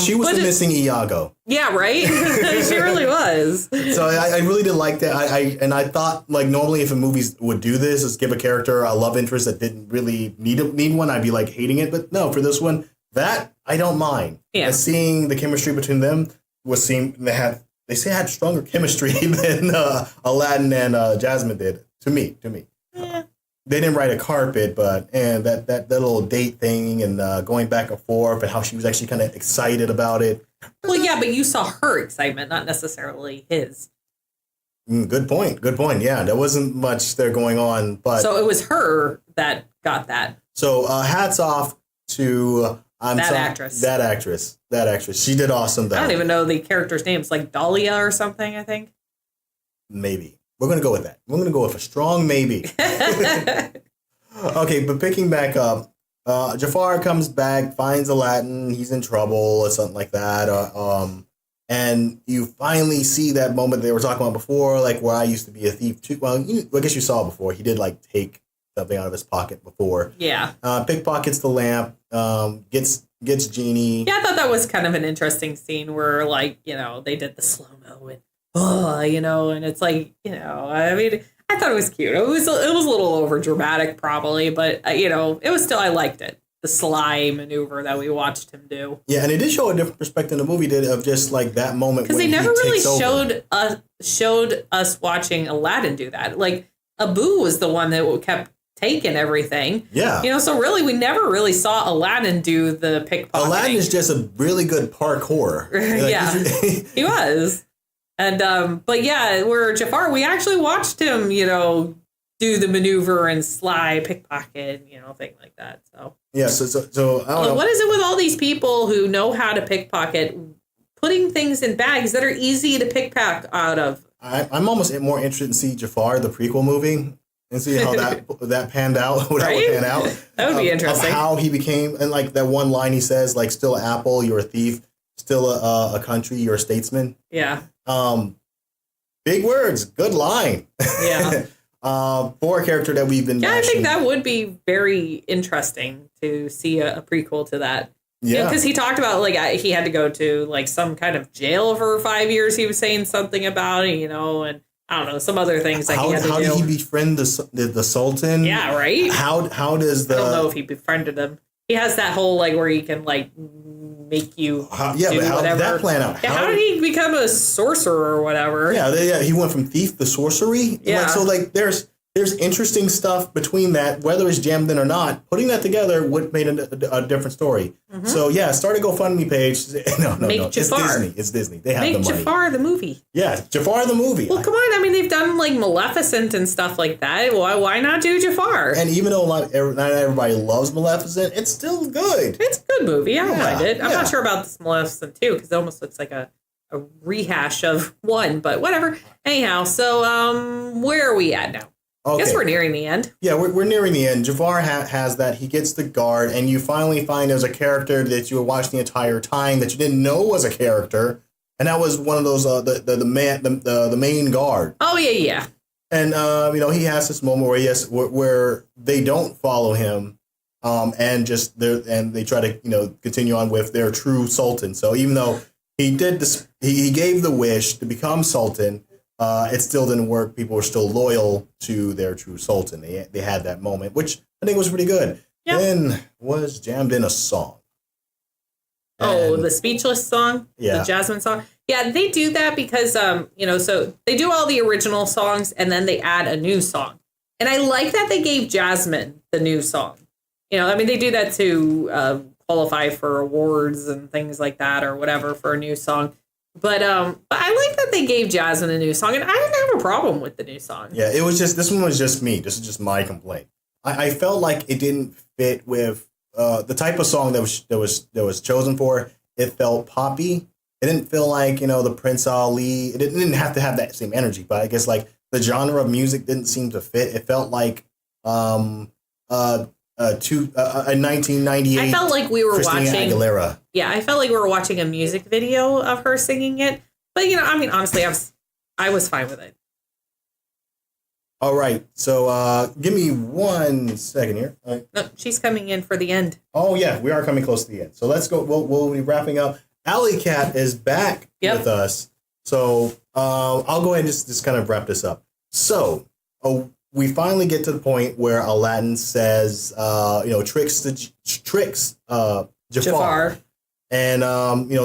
She was the missing Iago. Yeah, right? She really was. So I really did like that. I thought, normally if a movie would do this, is give a character a love interest that didn't really need one, I'd be hating it. But no, for this one, that I don't mind. Yeah. And seeing the chemistry between them they say had stronger chemistry than Aladdin and Jasmine did. To me. Yeah. They didn't write a carpet, but that little date thing and going back and forth and how she was actually kind of excited about it. Well, yeah, but you saw her excitement, not necessarily his. Good point. Yeah, there wasn't much there going on, but so it was her that got that. So hats off to Actress. That actress. She did awesome though. I don't even know the character's name. It's like Dahlia or something, I think. Maybe. We're going to go with that. We're going to go with a strong maybe. Okay, but picking back up, Jafar comes back, finds Aladdin. He's in trouble or something like that. And you finally see that moment they were talking about before, like where I used to be a thief too. Well, I guess you saw it before. He did like take something out of his pocket before. Yeah. Pickpockets the lamp, gets Genie. Yeah, I thought that was kind of an interesting scene where, like, they did the slow-mo and, and it's like, I mean, I thought it was cute. It was a little over dramatic probably, but, it was still, I liked it. The sly maneuver that we watched him do. Yeah, and it did show a different perspective the movie did of just like that moment. Because they never really showed us watching Aladdin do that. Like, Abu was the one that kept taking everything. Yeah. So really, we never really saw Aladdin do the pickpocketing. Aladdin is just a really good parkour. Like, yeah, he was. And, but yeah, where Jafar, we actually watched him, do the maneuver and sly pickpocket, thing like that. So yeah, so I don't know. What is it with all these people who know how to pickpocket, putting things in bags that are easy to pickpocket out of? I'm almost more interested in see Jafar, the prequel movie, and see how that panned out. How Right? it panned out. That would be interesting. Of how he became, and like that one line he says, like, still Apple, you're a thief. Still a country, you're a statesman. Yeah. Big words. Good line. Yeah. For a character that we've been. Yeah, I think that would be very interesting to see a prequel to that. Yeah. Because he talked about, like, he had to go to, like, some kind of jail for 5 years. He was saying something about it, and I don't know, some other things that he had to do. How did he befriend the Sultan? Yeah, right? How does the... I don't know if he befriended him. He has that whole, like, where he can, like, make you but how did that plan out? Yeah, how did he become a sorcerer or whatever? Yeah, he went from thief to sorcery. Yeah. So, like, there's interesting stuff between that, whether it's jammed in or not. Putting that together would made a different story. Mm-hmm. So, yeah, start a GoFundMe page. No. Jafar. It's Disney. They have Make the money. Jafar the movie. Yeah, Jafar the movie. Well, come on. I mean, they've done, like, Maleficent and stuff like that. Why not do Jafar? And even though not everybody loves Maleficent, it's still good. It's a good movie. I don't mind it. I'm yeah. not sure about this Maleficent 2 because it almost looks like a rehash of 1, but whatever. Anyhow, so where are we at now? Okay. I guess we're nearing the end. Yeah, we're nearing the end. Jafar has that. He gets the guard, and you finally find there's a character that you were watching the entire time that you didn't know was a character, and that was one of those the main guard. Oh yeah. And he has this moment where they don't follow him, and they try to continue on with their true sultan. So even though he did this, he gave the wish to become sultan. It still didn't work. People were still loyal to their true sultan. They had that moment, which I think was pretty good. Yeah. Then was jammed in a song. The Speechless song? Yeah. The Jasmine song? Yeah, they do that because, so they do all the original songs and then they add a new song. And I like that they gave Jasmine the new song. They do that to qualify for awards and things like that or whatever for a new song. But I like that they gave Jasmine a new song, and I didn't have a problem with the new song. Yeah, it was just, this one was just me. This is just my complaint. I felt like it didn't fit with the type of song that was chosen for. It felt poppy. It didn't feel like the Prince Ali. It didn't have to have that same energy, but I guess like the genre of music didn't seem to fit. It felt like a 1998. I felt like we were Christina watching Aguilera. Yeah, I felt like we were watching a music video of her singing it. But honestly, I was fine with it. All right, so give me 1 second here. All right. No, she's coming in for the end. Oh yeah, we are coming close to the end. So let's go. We'll be wrapping up. Alley Cat is back with us. So I'll go ahead and just kind of wrap this up. So we finally get to the point where Aladdin says, tricks Jafar. And,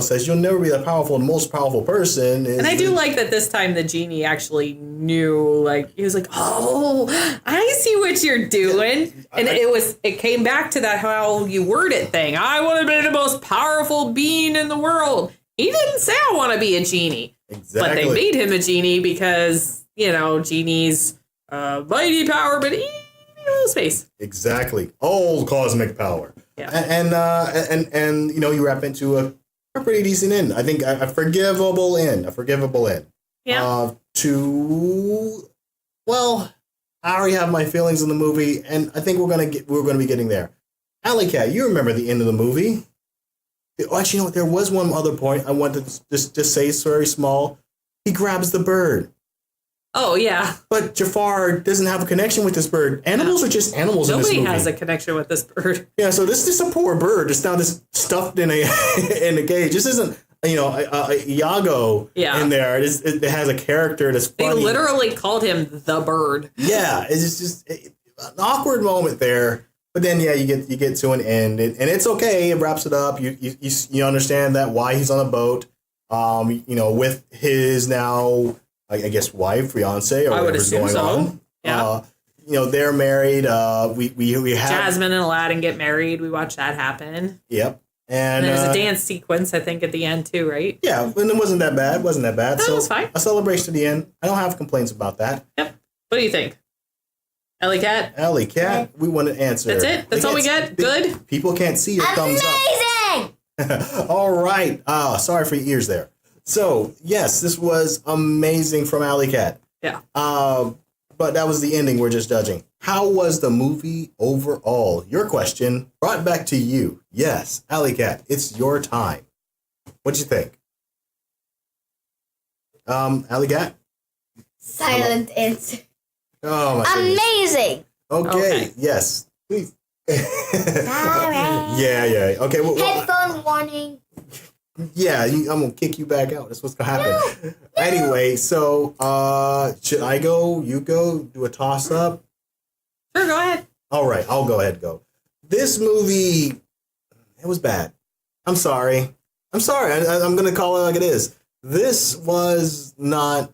says, you'll never be the most powerful person. And I do like that this time the genie actually knew, like, he was like, oh, I see what you're doing. And it came back to that how you word it thing. I want to be the most powerful being in the world. He didn't say I want to be a genie. Exactly. But they made him a genie because, genies, mighty power, but space. Exactly. Old cosmic power. Yeah. And you know, you wrap into a pretty decent end. I think a forgivable end. Yeah. Well, I already have my feelings in the movie, and I think we're gonna be getting there. Alley Cat, you remember the end of the movie? Oh, actually, you know what? There was one other point I wanted to just say. It's very small. He grabs the bird. Oh, yeah. But Jafar doesn't have a connection with this bird. Animals are just animals in this movie. Nobody has a connection with this bird. Yeah, so this is a poor bird. It's now just stuffed in a in a cage. This isn't, you know, Iago in there. It has a character that's funny. They literally called him the bird. Yeah, it's just an awkward moment there. But then, yeah, you get to an end, and it's okay. It wraps it up. You understand that why he's on a boat, you know, with his now, I guess, wife, fiance, or whatever's going on. Yeah. You know, they're married. We have Jasmine and Aladdin get married. We watch that happen. Yep. And there's a dance sequence, I think, at the end too, right? Yeah, and it wasn't that bad. No, So it was fine. A celebration to the end. I don't have complaints about that. Yep. What do you think? Alley Cat? Alley Cat, we want an answer. That's it? That's all we get? Good? People can't see your thumbs up. Amazing! All right. Sorry for your ears there. So, yes, this was amazing from Alley Cat. Yeah. But that was the ending. We're just judging. How was the movie overall? Your question brought back to you. Yes, Alley Cat, it's your time. What'd you think? Alley Cat? Silent answer. Oh, my goodness. Amazing! Okay. Yes. Please. Yeah. Okay. Well, Headphone warning. yeah, I'm going to kick you back out. That's what's going to happen. No. Anyway, so should I go? You go? Do a toss-up? Sure, go ahead. All right, I'll go ahead and go. This movie, it was bad. I'm sorry. I'm going to call it like it is. This was not,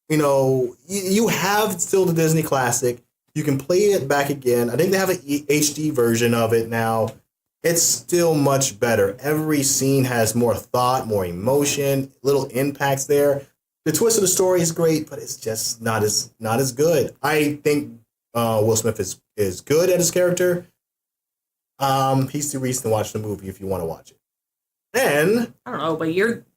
you know, you have still the Disney classic. You can play it back again. I think they have an HD version of it now. It's still much better. Every scene has more thought, more emotion, little impacts there. The twist of the story is great, but it's just not as good. I think Will Smith is good at his character. He's too recent to watch the movie if you want to watch it. And I don't know, but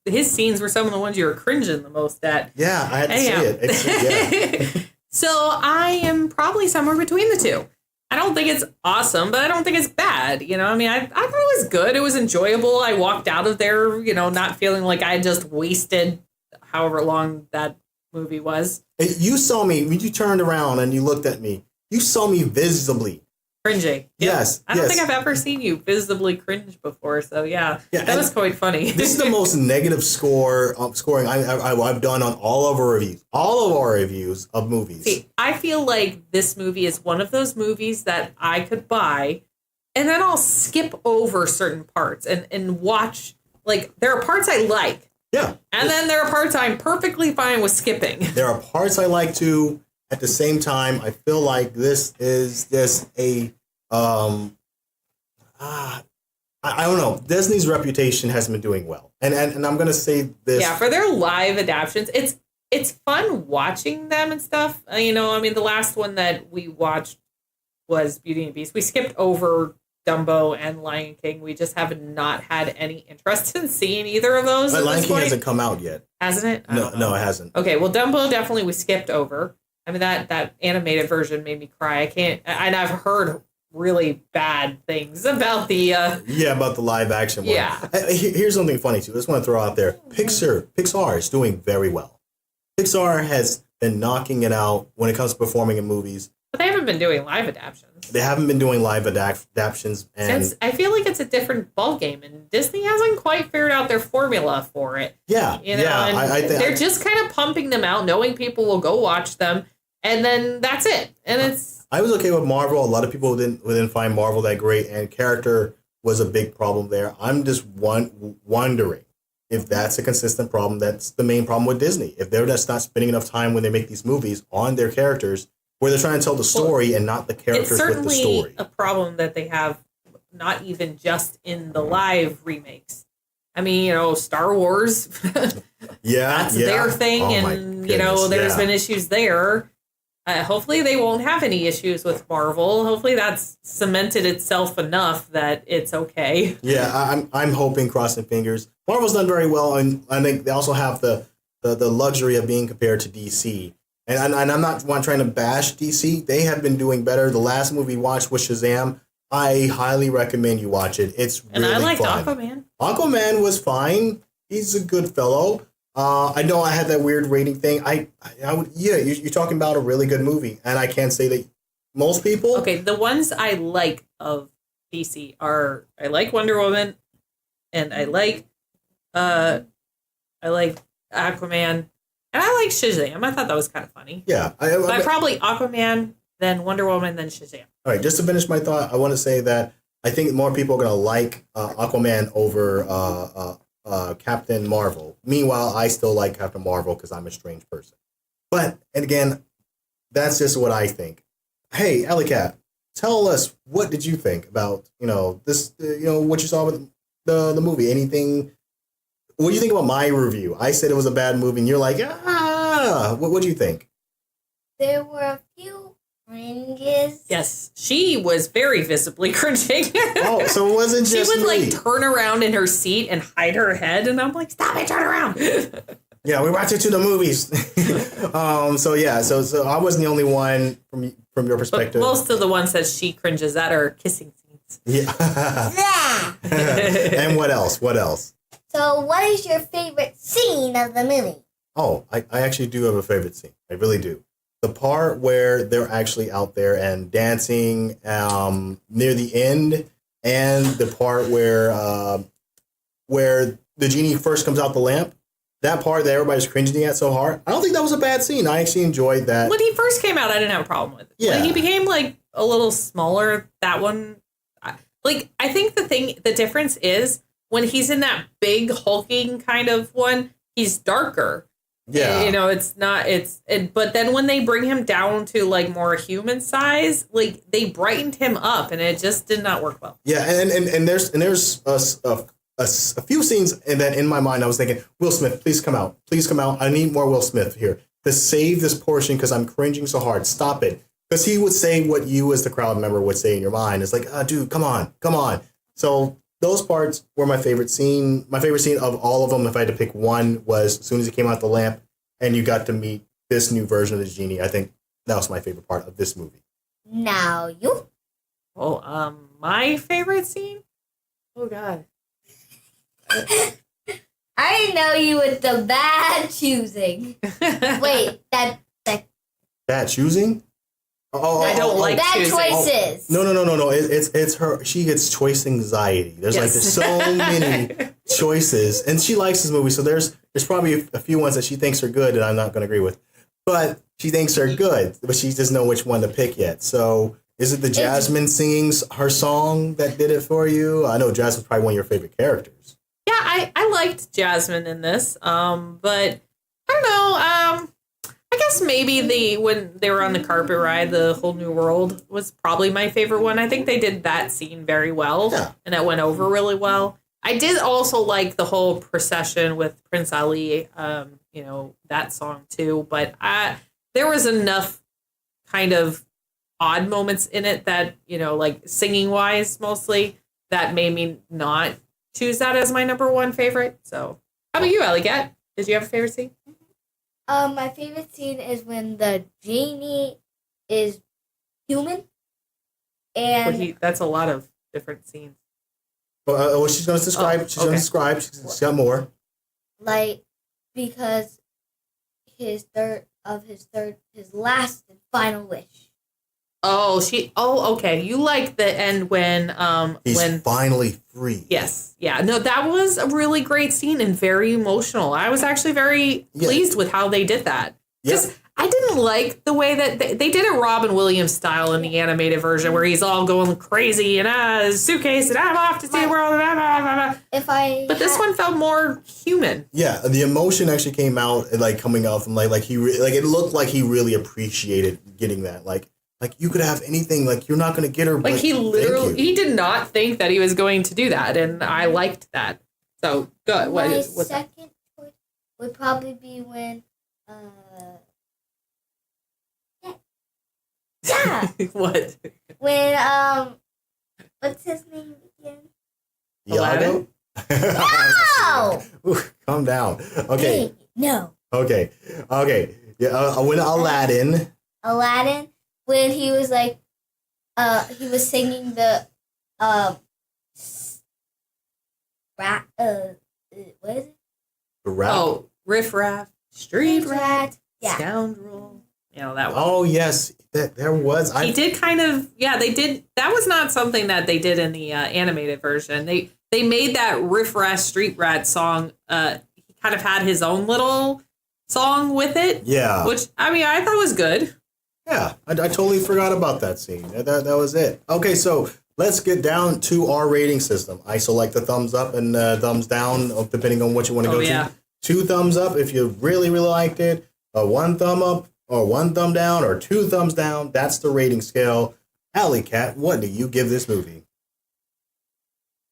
his scenes were some of the ones you were cringing the most at. Yeah, I had to see it. Yeah. So I am probably somewhere between the two. I don't think it's awesome, but I don't think it's bad. You know, I mean, I thought it was good. It was enjoyable. I walked out of there, you know, not feeling like I just wasted however long that movie was. You saw me when you turned around and you looked at me. You saw me visibly cringing. Yep. Yes. I don't think I've ever seen you visibly cringe before. So yeah that was quite funny. This is the most negative scoring I've done on all of our reviews. All of our reviews of movies. See, I feel like this movie is one of those movies that I could buy and then I'll skip over certain parts and watch. Like, there are parts I like. Yeah. And then there are parts I'm perfectly fine with skipping. There are parts I like too. At the same time, I feel like this is just a, I don't know. Disney's reputation hasn't been doing well. And I'm going to say this. Yeah, for their live adaptions, it's fun watching them and stuff. You know, I mean, the last one that we watched was Beauty and the Beast. We skipped over Dumbo and Lion King. We just have not had any interest in seeing either of those. But Lion King hasn't come out yet. Hasn't it? No, it hasn't. Okay, well, Dumbo definitely we skipped over. I mean, that animated version made me cry. I can't, and I've heard really bad things about the... about the live action one. Yeah. Here's something funny, too. I just want to throw out there. Pixar is doing very well. Pixar has been knocking it out when it comes to performing in movies. But they haven't been doing live adaptions. They haven't been doing live adaptions. And I feel like it's a different ballgame, and Disney hasn't quite figured out their formula for it. Yeah, you know, yeah. And they're just kind of pumping them out, knowing people will go watch them, and then that's it. And it's... I was okay with Marvel. A lot of people didn't find Marvel that great, and character was a big problem there. I'm just wondering if that's a consistent problem. That's the main problem with Disney. If they're just not spending enough time when they make these movies on their characters, where they're trying to tell the story and not the characters with the story. It's certainly a problem that they have, not even just in the live remakes. I mean, you know, Star Wars. That's their thing, and you know, there's been issues there. hopefully they won't have any issues with Marvel. Hopefully that's cemented itself enough that it's okay. Yeah, I'm hoping, crossing fingers. Marvel's done very well, and I think they also have the luxury of being compared to DC. And I'm not trying to bash DC. They have been doing better. The last movie we watched was Shazam. I highly recommend you watch it. It's really fun. And I liked Aquaman. Aquaman was fine. He's a good fellow. I know I had that weird rating thing. I would, yeah, you're talking about a really good movie, and I can't say that most people. Okay, the ones I like of DC are I like Wonder Woman, and I like Aquaman, and I like Shazam. I thought that was kind of funny. Yeah, but probably Aquaman, then Wonder Woman, then Shazam. All right, just to finish my thought, I want to say that I think more people are going to like Aquaman over Captain Marvel. Meanwhile, I still like Captain Marvel because I'm a strange person. But, and again, that's just what I think. Hey, Alley Cat, tell us, what did you think about, this, what you saw with the movie? Anything, what do you think about my review? I said it was a bad movie, and you're like, what do you think? There were a few cringes. Yes, she was very visibly cringing. Oh, so it wasn't just She would me. turn around in her seat and hide her head, and I'm like, stop it, turn around. Yeah, we watched it to the movies. So I wasn't the only one from your perspective. But most of the ones that she cringes at are kissing scenes. Yeah. And what else? So what is your favorite scene of the movie? Oh, I actually do have a favorite scene. I really do. The part where they're actually out there and dancing near the end, and the part where the genie first comes out the lamp. That part that everybody's cringing at so hard. I don't think that was a bad scene. I actually enjoyed that. When he first came out, I didn't have a problem with it. Yeah. When he became a little smaller, that one, I think the difference is when he's in that big hulking kind of one, he's darker. Yeah. But then when they bring him down to more human size, they brightened him up, and it just did not work well. Yeah, and there's a few scenes that in my mind I was thinking, Will Smith, please come out. I need more Will Smith here to save this portion because I'm cringing so hard. Stop it. Because he would say what you as the crowd member would say in your mind. It's like, dude, come on. So those parts were my favorite scene. My favorite scene of all of them, if I had to pick one, was as soon as he came out the lamp and you got to meet this new version of the genie. I think that was my favorite part of this movie. Now you. Well, my favorite scene? Oh, God. I know you with the bad choosing. Wait, that Bad choosing? I don't like bad choosing. choices. No. It's her. She gets choice anxiety. There's there's so many choices, and she likes this movie. So there's probably a few ones that she thinks are good that I'm not going to agree with, but she thinks are good, but she doesn't know which one to pick yet. So is it the Jasmine singing her song that did it for you? I know Jasmine's probably one of your favorite characters. Yeah, I liked Jasmine in this, but I don't know. I guess maybe when they were on the carpet ride, the Whole New World was probably my favorite one. I think they did that scene very well, and it went over really well. I did also like the whole procession with Prince Ali, that song too. But there was enough kind of odd moments in it that, singing wise mostly, that made me not choose that as my number one favorite. So how about you, Ellie Gat? Did you have a favorite scene? My favorite scene is when the genie is human, and That's a lot of different scenes. Well, she's going to describe. Oh, she's going to describe. She's got more. Because his last and final wish. Okay. You like the end when He's finally free. Yes. Yeah. No, that was a really great scene and very emotional. I was actually very pleased with how they did that. Because I didn't like the way that they did it Robin Williams style in the animated version where he's all going crazy and suitcase and I'm off to see the world. But this one felt more human. Yeah, the emotion actually came out coming out from it looked like he really appreciated getting that. Like you could have anything. You're not going to get her. He did not think that he was going to do that, and I liked that. So good. My second choice would probably be when Yeah. What? When what's his name again? Iago? No. Ooh, calm down. Okay. Hey, no. Okay. Yeah. When Aladdin. When he was like, he was singing the rat. What is it? The rap. Oh, Riff Raff, Street Rat, Yeah. Scoundrel. You know, that one. Oh yes, there was. He did kind of, yeah, they did. That was not something that they did in the animated version. They made that Riff Raff Street Rat song. He kind of had his own little song with it. Yeah. Which, I mean, I thought was good. Yeah, I totally forgot about that scene. That was it. Okay, so let's get down to our rating system. I select the thumbs up and thumbs down, depending on what you want to go yeah. to. 2 thumbs up if you really, really liked it. 1 thumb up, or 1 thumb down, or 2 thumbs down. That's the rating scale. Alley Cat, what do you give this movie?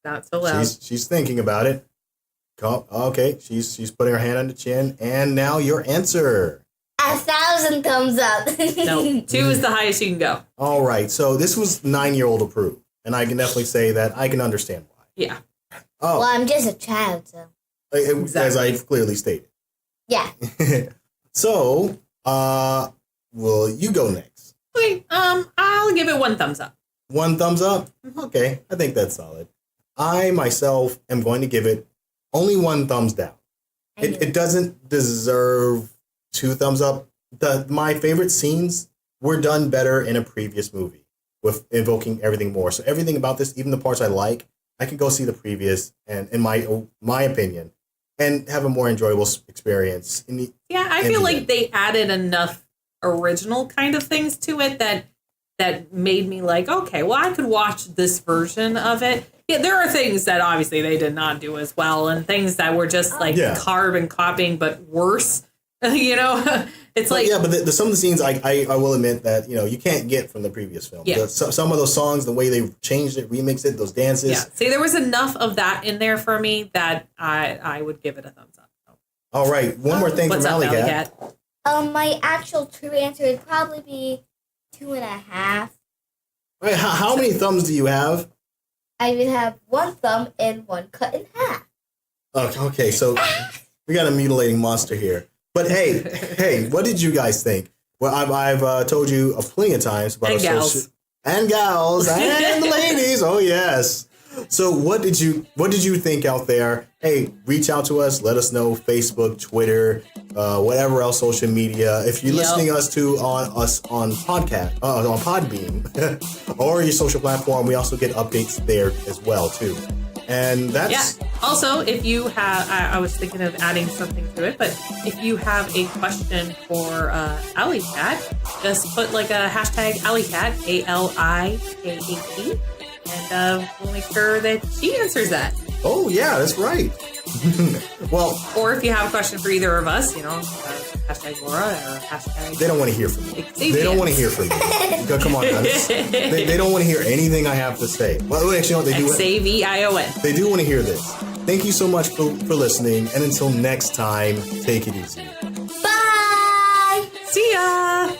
Not so loud. She's thinking about it. Okay, she's putting her hand on the chin, and now your answer. 1,000 thumbs up. No, 2 is the highest you can go. All right, so this was 9-year-old approved, and I can definitely say that I can understand why. Yeah. Oh, Well, I'm just a child, so. As I've clearly stated. Yeah. So, will you go next? Okay, I'll give it 1 thumbs up. 1 thumbs up? Okay, I think that's solid. I myself am going to give it only 1 thumbs down. It doesn't deserve 2 thumbs up. My favorite scenes were done better in a previous movie with invoking everything more. So everything about this, even the parts I like, I can go see the previous and, in my opinion, and have a more enjoyable experience. I feel like they added enough original kind of things to it that made me like, okay, well, I could watch this version of it. Yeah, there are things that obviously they did not do as well, and things that were just like carbon copying, but worse. You know, it's like but some of the scenes I will admit that you can't get from the previous film. Yeah. Some of those songs, the way they changed it, remixed it, those dances. Yeah. See, there was enough of that in there for me that I would give it a thumbs up. So. All right, one more thing from Alley Cat. My actual true answer would probably be 2.5. Right, how many thumbs do you have? I would have 1 thumb and 1 cut in half. Okay, so we got a mutilating monster here. But hey, what did you guys think? Well, I've told you plenty of times about and our gals. social and gals and the ladies. Oh yes. So what did you think out there? Hey, reach out to us. Let us know. Facebook, Twitter, whatever else social media. If you're listening to us on podcast, on Podbean, or your social platform, we also get updates there as well too. And that's Also, if you have, I was thinking of adding something to it, but if you have a question for Alley Cat, just put like a hashtag AlleyCat, ALIKAT, and we'll make sure that she answers that. Oh yeah, that's right. Well, or if you have a question for either of us, hashtag Laura or hashtag. They don't want to hear from me. They don't want to hear from me. Come on, guys. They don't want to hear anything I have to say. Well, actually, they do. XAVION. They do want to hear this. Thank you so much for listening, and until next time, take it easy. Bye. See ya.